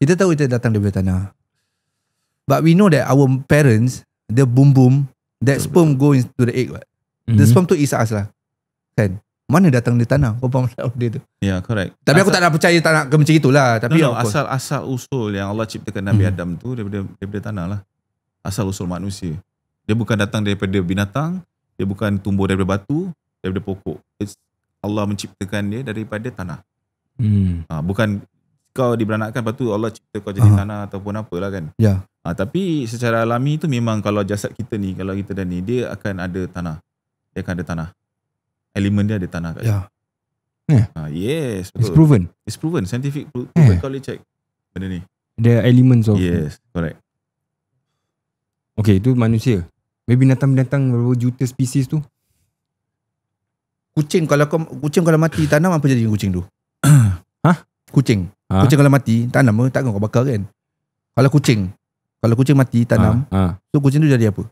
Kita tahu kita datang daripada tanah. But we know that our parents, the boom, that sperm go into the egg. Right? The sperm tu is us lah. Kan? Mana datang dari tanah? Kau faham tak dia tu? Ya, correct. Tapi aku tak nak percaya tak nak ke macam itulah. Tapi asal usul yang Allah ciptakan Nabi Adam tu daripada tanah lah. Asal usul manusia. Dia bukan datang daripada binatang, dia bukan tumbuh daripada batu, daripada pokok. Allah menciptakan dia daripada tanah. Bukan kau diberanakkan, lepas tu Allah cipta kau jadi tanah ataupun apalah kan. Ya. Tapi secara alami tu memang kalau jasad kita ni, kalau kita dah ni, dia akan ada tanah. Dia akan ada tanah. Elemen dia ada tanah kat situ. Yes, betul. It's proven. Scientific proven. Kau boleh check benda ni. The elements of. Yes, correct. Okay, itu manusia. Maybe binatang-binatang berapa juta spesies tu. Kucing kalau mati tanam, apa jadi kucing tu? Kucing kalau mati tanam, takkan kau bakar kan? Kalau kucing mati tanam, so kucing tu jadi apa?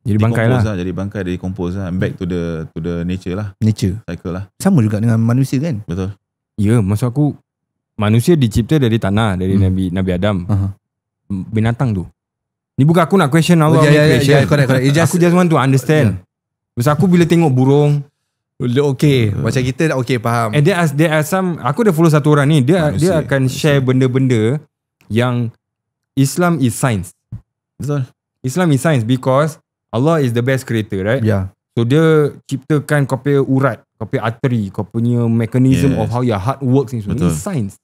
Jadi bangkai lah. Jadi bangkai, jadi kompos lah. Back to the nature lah. Nature. Cycle lah. Sama juga dengan manusia kan? Betul. Ya, maksud aku manusia dicipta dari tanah, dari Nabi Adam. Binatang tu. Ni bukan aku nak question Allah creation. Correct. Aku just want to understand. Maksud aku bila tengok burung, okay, macam kita okay, faham. And there are some, aku dah follow satu orang ni, dia akan share benda-benda yang Islam is science. Betul. Islam is science because Allah is the best creator, right? Yeah. So dia ciptakan kau punya urat, kau punya artery, kau punya mechanism of how your heart works ni semua. Ini science.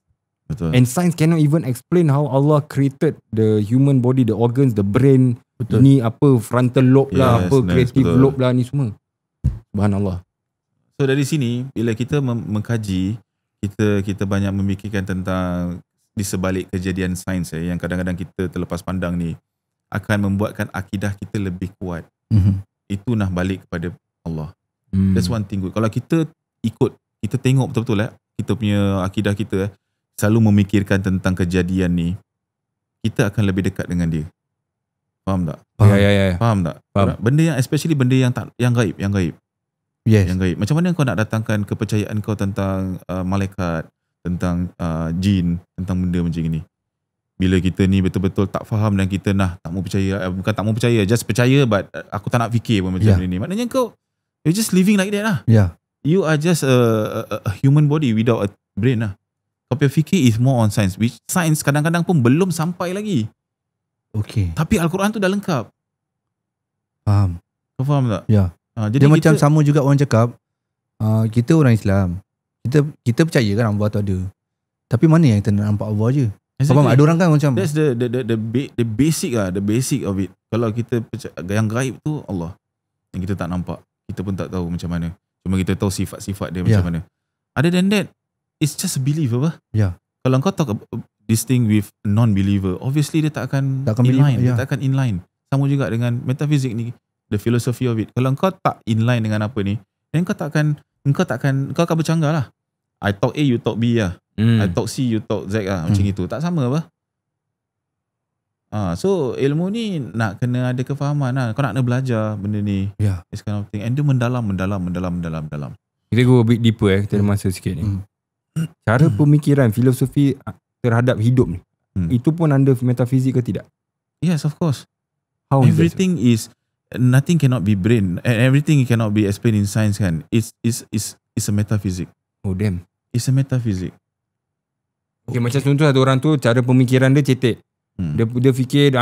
Betul. And science cannot even explain how Allah created the human body, the organs, the brain. Betul. Ni apa frontal lobe lah, apa creative lobe lah, ni semua. Subhanallah. So dari sini bila kita mengkaji, kita banyak memikirkan tentang di sebalik kejadian sains yang kadang-kadang kita terlepas pandang ni akan membuatkan akidah kita lebih kuat. Itu nak balik kepada Allah. That's one thing good. Kalau kita tengok betul-betul kita punya akidah kita selalu memikirkan tentang kejadian ni, kita akan lebih dekat dengan dia. Faham tak? Ya. Faham tak? Benda yang especially benda yang gaib. Yes. Yang gaib. Macam mana kau nak datangkan kepercayaan kau tentang malaikat, tentang jin, tentang benda macam ni? Bila kita ni betul-betul tak faham dan kita tak mau percaya, bukan tak mau percaya, just percaya but aku tak nak fikir pun macam ni. Maknanya you're just living like that lah. Yeah. You are just a human body without a brain lah. Kau punya fikir is more on science, which science kadang-kadang pun belum sampai lagi. Okay. Tapi Al-Quran tu dah lengkap. Faham. Kau faham tak? Ya. Jadi dia macam sama juga orang cakap, kita orang Islam, kita percaya kan Allah tu ada. Tapi mana yang kita nak nampak Allah je? Exactly. Ada orang kan macam that's the basic lah, the basic of it. Kalau kita percaya, yang gaib tu Allah, yang kita tak nampak, kita pun tak tahu macam mana. Cuma kita tahu sifat-sifat dia macam mana. Other than that, it's just a belief apa? Kalau kau talk this thing with non-believer, obviously dia tak akan inline. Dia tak akan inline. Sama juga dengan metaphysics ni, the philosophy of it. Kalau kau tak inline dengan apa ni, then kau akan bercanggah lah. I talk A, you talk B lah. I talk C, you talk Z lah. Macam itu. Tak sama apa? So ilmu ni nak kena ada kefahaman lah. Kau nak belajar benda ni. This kind of thing. And dia mendalam. Kita go a bit deeper kita ada masa sikit ni. Cara pemikiran, filosofi terhadap hidup ni, itu pun under metafizik ke tidak? Yes, of course. How everything is nothing cannot be brain and everything cannot be explained in science kan. It's a metaphysic. Oh damn. It's a metaphysic. Okay, macam contoh satu orang tu cara pemikiran dia cetek. Dia fikir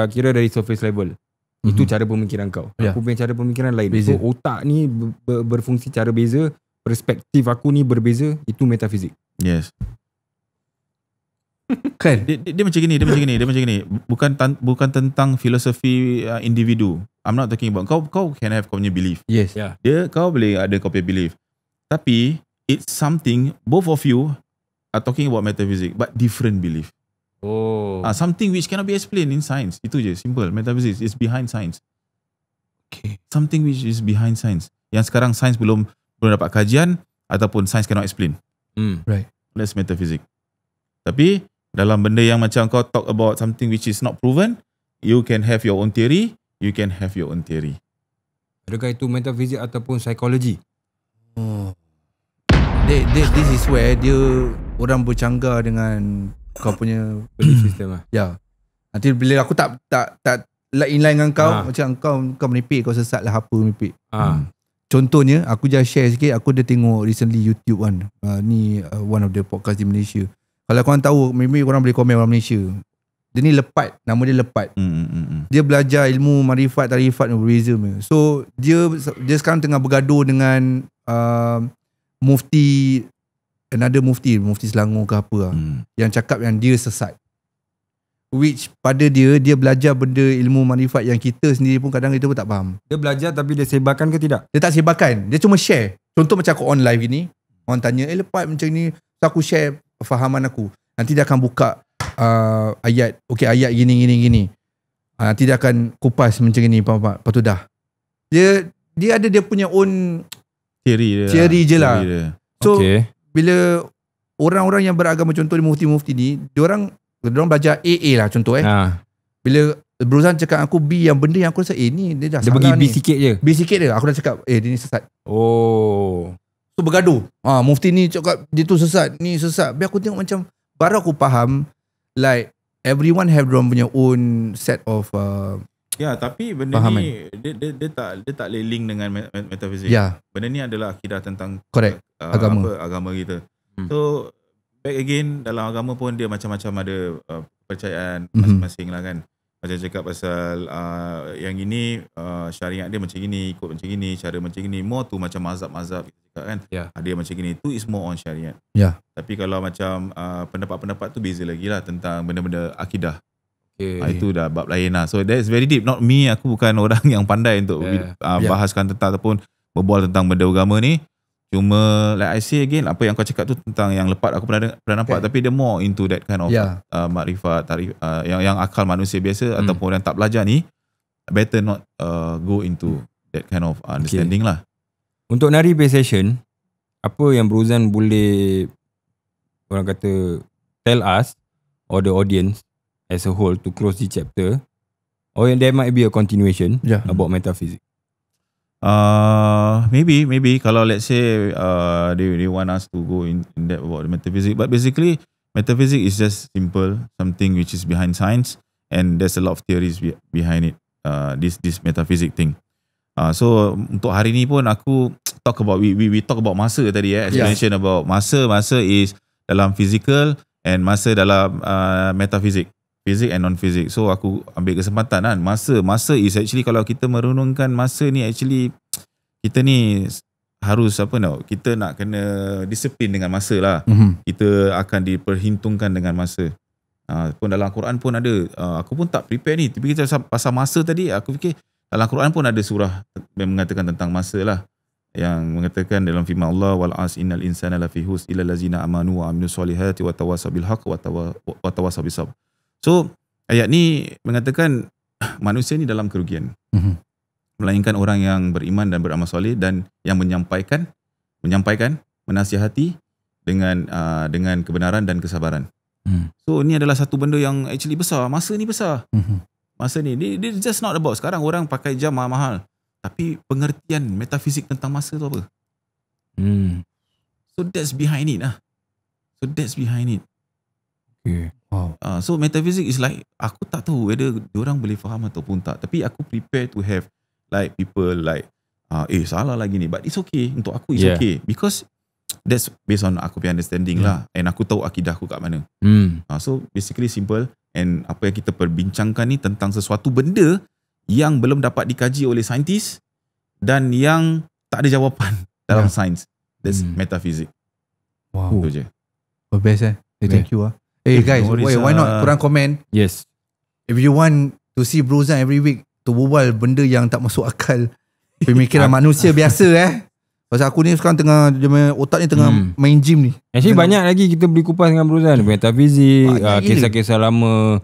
kira dari surface level. Itu cara pemikiran kau. Aku punya cara pemikiran lain. So otak ni berfungsi cara beza, perspektif aku ni berbeza, itu metafizik. Yes. Kan? Dia macam gini. Bukan tentang filosofi individu. I'm not talking about kau can have kau punya belief. Yes. Kau boleh ada kau punya belief. Tapi it's something both of you are talking about metaphysics but different belief. Something which cannot be explained in science. Itu je, simple. Metaphysics is behind science. Okay. Something which is behind science. Yang sekarang science belum dapat kajian ataupun science cannot explain. Right. That's metaphysics. Tapi dalam benda yang macam kau talk about something which is not proven, you can have your own theory. Adakah itu metafisik ataupun psikologi? This is where dia orang bercanggah dengan kau punya belief system lah. Ya. Nanti bila aku tak inline dengan kau, macam kau menipik, kau sesat lah apa menipik. Contohnya, aku just share sikit, aku dah tengok recently YouTube kan. Ni one of the podcast di Malaysia. Kalau korang tahu, maybe korang boleh komen orang Malaysia. Dia ni Lepat, nama dia Lepat. Dia belajar ilmu marifat, tarifat dan Buddhism. So, dia sekarang tengah bergaduh dengan mufti Selangor ke apa lah, yang cakap yang dia sesat. Which pada dia belajar benda ilmu marifat yang kita sendiri pun kadang kita pun tak faham. Dia belajar tapi dia sebarkan ke tidak? Dia tak sebarkan, dia cuma share. Contoh macam aku on live ini, orang tanya, Lepat macam ni, so aku share fahaman aku. Nanti dia akan buka ayat, ayat gini. Nanti dia akan kupas macam ni, lepas tu dah. Dia ada dia punya own teori je lah. So, bila orang-orang yang beragama, contoh mufti-mufti ni, diorang belajar AA lah contoh Bila berusaha cakap aku B, yang benda yang aku rasa ni dia dah dia salah bagi B sikit je, aku dah cakap dia ni sesat. So bergaduh. Mufti ni cakap dia tu sesat, ni sesat. Biar aku tengok macam, baru aku faham like everyone have their punya own set of tapi benda fahaman. Ni dia tak link dengan metafisik. Benda ni adalah akidah tentang agama kita. So back again, dalam agama pun dia macam-macam ada percayaan masing-masing lah kan. Macam cakap pasal yang ini syariat dia macam gini, ikut macam gini, cara macam gini. More tu macam mazhab-mazhab kita cakap kan. Ada macam gini, tu is more on syariat. Tapi kalau macam pendapat-pendapat tu beza lagi lah tentang benda-benda akidah. Itu dah bab lain lah. So that's very deep. Not me, aku bukan orang yang pandai untuk bahaskan tentang ataupun berbual tentang benda agama ni. Cuma like I say again, apa yang kau cakap tu tentang yang Lepat, aku pernah nampak. Tapi dia more into that kind of makrifat, yang akal manusia biasa ataupun yang tak belajar ni, better not go into that kind of understanding lah. Untuk Nari Bay Session, apa yang Bruzan boleh orang kata tell us or the audience as a whole to close the chapter, or there might be a continuation about metaphysics? Maybe kalau let's say they want us to go in depth about the metaphysics, but basically metaphysics is just simple, something which is behind science, and there's a lot of theories behind it. This metaphysics thing. So untuk hari ni pun aku talk about we talk about masa tadi explanation about masa is dalam physical and masa dalam metaphysics. Fizik and non-fizik. So aku ambil kesempatan kan. Masa is actually, kalau kita merenungkan masa ni, actually kita ni harus kita nak kena disiplin dengan masa lah. Kita akan diperhitungkan dengan masa. Pun dalam Quran pun ada. Aku pun tak prepare ni. Tapi kita pasal masa tadi, aku fikir dalam Quran pun ada surah yang mengatakan tentang masa lah. Yang mengatakan dalam firman Allah, wal as innal insana lafi hus illa allazina amanu wa amilus solihati wa tawasaw bil haqq wa tawasaw bis sabr. So ayat ni mengatakan manusia ni dalam kerugian. Melainkan orang yang beriman dan beramal soleh dan yang menyampaikan, menasihati dengan kebenaran dan kesabaran. So ni adalah satu benda yang actually besar. Masa ni besar. Masa ni dia just not about sekarang orang pakai jam mahal-mahal. Tapi pengertian metafisik tentang masa tu apa? So that's behind it lah. Okay. Wow. So metaphysics is like, aku tak tahu whether diorang boleh faham ataupun tak. Tapi aku prepare to have like people like salah lagi ni, but it's okay. Untuk aku it's okay, because that's based on aku punya understanding lah, and aku tahu akidah aku kat mana. So basically simple. And apa yang kita perbincangkan ni tentang sesuatu benda yang belum dapat dikaji oleh saintis dan yang tak ada jawapan dalam sains. That's metaphysics. Wow. Itu je. Best Thank you guys, no worries, why not korang komen Yes. if you want to see Brozan every week to berbual benda yang tak masuk akal pemikiran manusia biasa Pasal aku ni sekarang tengah otak ni tengah main gym ni. Actually banyak lagi kita boleh kupas dengan Brozan. Metafizik, kisah-kisah lama,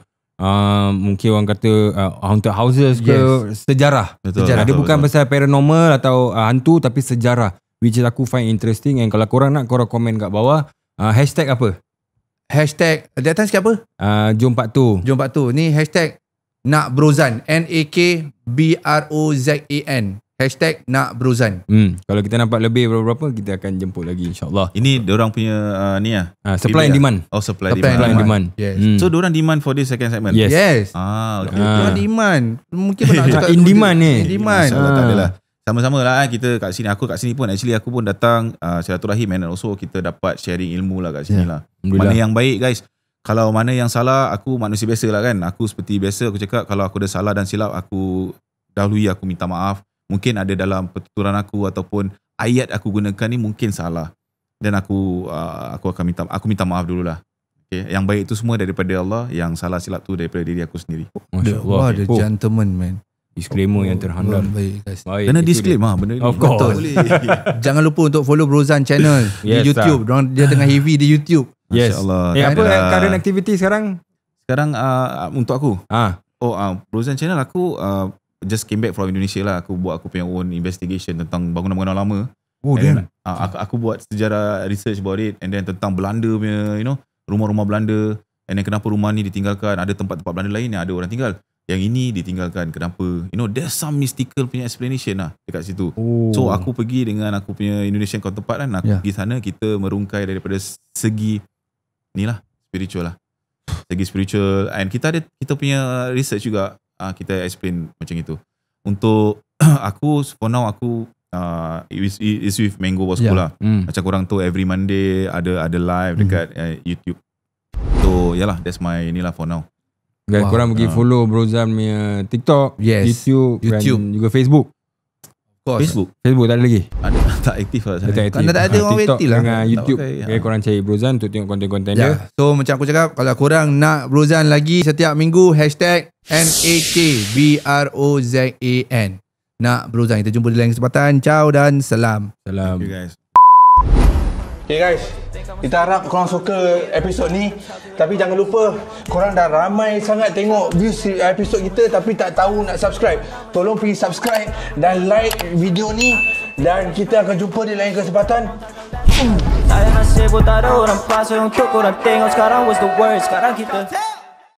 mungkin orang kata haunted houses ke, sejarah. Betul, Dia betul, bukan betul. pasal paranormal atau hantu, tapi sejarah, which is aku find interesting. And kalau korang nak, korang komen kat bawah. Hashtag apa? Hashtag that time sikit apa? Jom Part 2. Jom Part 2. Ni hashtag nak Brozan, NAKBROZAN. Hashtag nak Brozan. Kalau kita nampak lebih berapa, kita akan jemput lagi insyaAllah. Ini diorang punya ni lah. Supply and demand. Oh, supply and demand. Yes. So diorang demand for this second segment? Yes. Okay. Diorang demand. Mungkin nak cakap in demand ni. In demand. InsyaAllah tak adalah. Sama-sama lah kita kat sini. Aku kat sini pun actually aku pun datang silaturahim and also kita dapat sharing ilmu lah kat sini lah. Mana yang baik guys. Kalau mana yang salah, aku manusia biasa lah kan. Aku seperti biasa aku cakap, kalau aku ada salah dan silap, aku dahului, aku minta maaf. Mungkin ada dalam pertuturan aku ataupun ayat aku gunakan ni mungkin salah. Dan aku akan minta maaf dululah. Okay. Yang baik itu semua daripada Allah, yang salah silap tu daripada diri aku sendiri. Wah, the gentleman man. Disclaimer yang terhandal. Baik guys. Kena disclaimer benda ni. Of course. Jangan lupa untuk follow Brozan channel di YouTube. Dia tengah heavy di YouTube. Yes. Allah. Apa current activity sekarang? Sekarang untuk aku. Brozan channel aku just came back from Indonesia lah. Aku buat aku punya own investigation tentang bangunan-bangunan lama. Oh damn. Aku buat sejarah research about it, and then tentang Belanda punya, rumah-rumah Belanda, and then kenapa rumah ni ditinggalkan, ada tempat-tempat Belanda lain yang ada orang tinggal, yang ini ditinggalkan, kenapa, there's some mystical punya explanation lah dekat situ. So aku pergi dengan aku punya Indonesian counterpart kan, aku pergi sana, kita merungkai daripada segi ni lah, spiritual lah, segi spiritual, and kita punya research juga. Kita explain macam itu. Untuk aku for now aku is with Mango Bosco lah. Macam korang tu every Monday ada live dekat YouTube. So yalah, that's my inilah for now. Guys, korang pergi follow Brozan punya TikTok, YouTube dan juga Facebook. Facebook tak ada lagi. Ada tak aktif lah. Kerana tak ada orang TikTok aktif lah. dengan YouTube. Korang cari Brozan untuk tengok konten-konten dia. So macam aku cakap, kalau korang nak Brozan lagi setiap minggu, hashtag NAKBROZAN. Nak Brozan. Kita jumpa di lain kesempatan. Ciao dan salam. Salam. Thank you guys. Okay guys, kita harap korang suka episod ni. Tapi jangan lupa, korang dah ramai sangat tengok views episod kita tapi tak tahu nak subscribe. Tolong pergi subscribe dan like video ni. Dan kita akan jumpa di lain kesempatan. Saya nasib tak ada orang pas, orang cukup orang tengok sekarang was the worst. Sekarang kita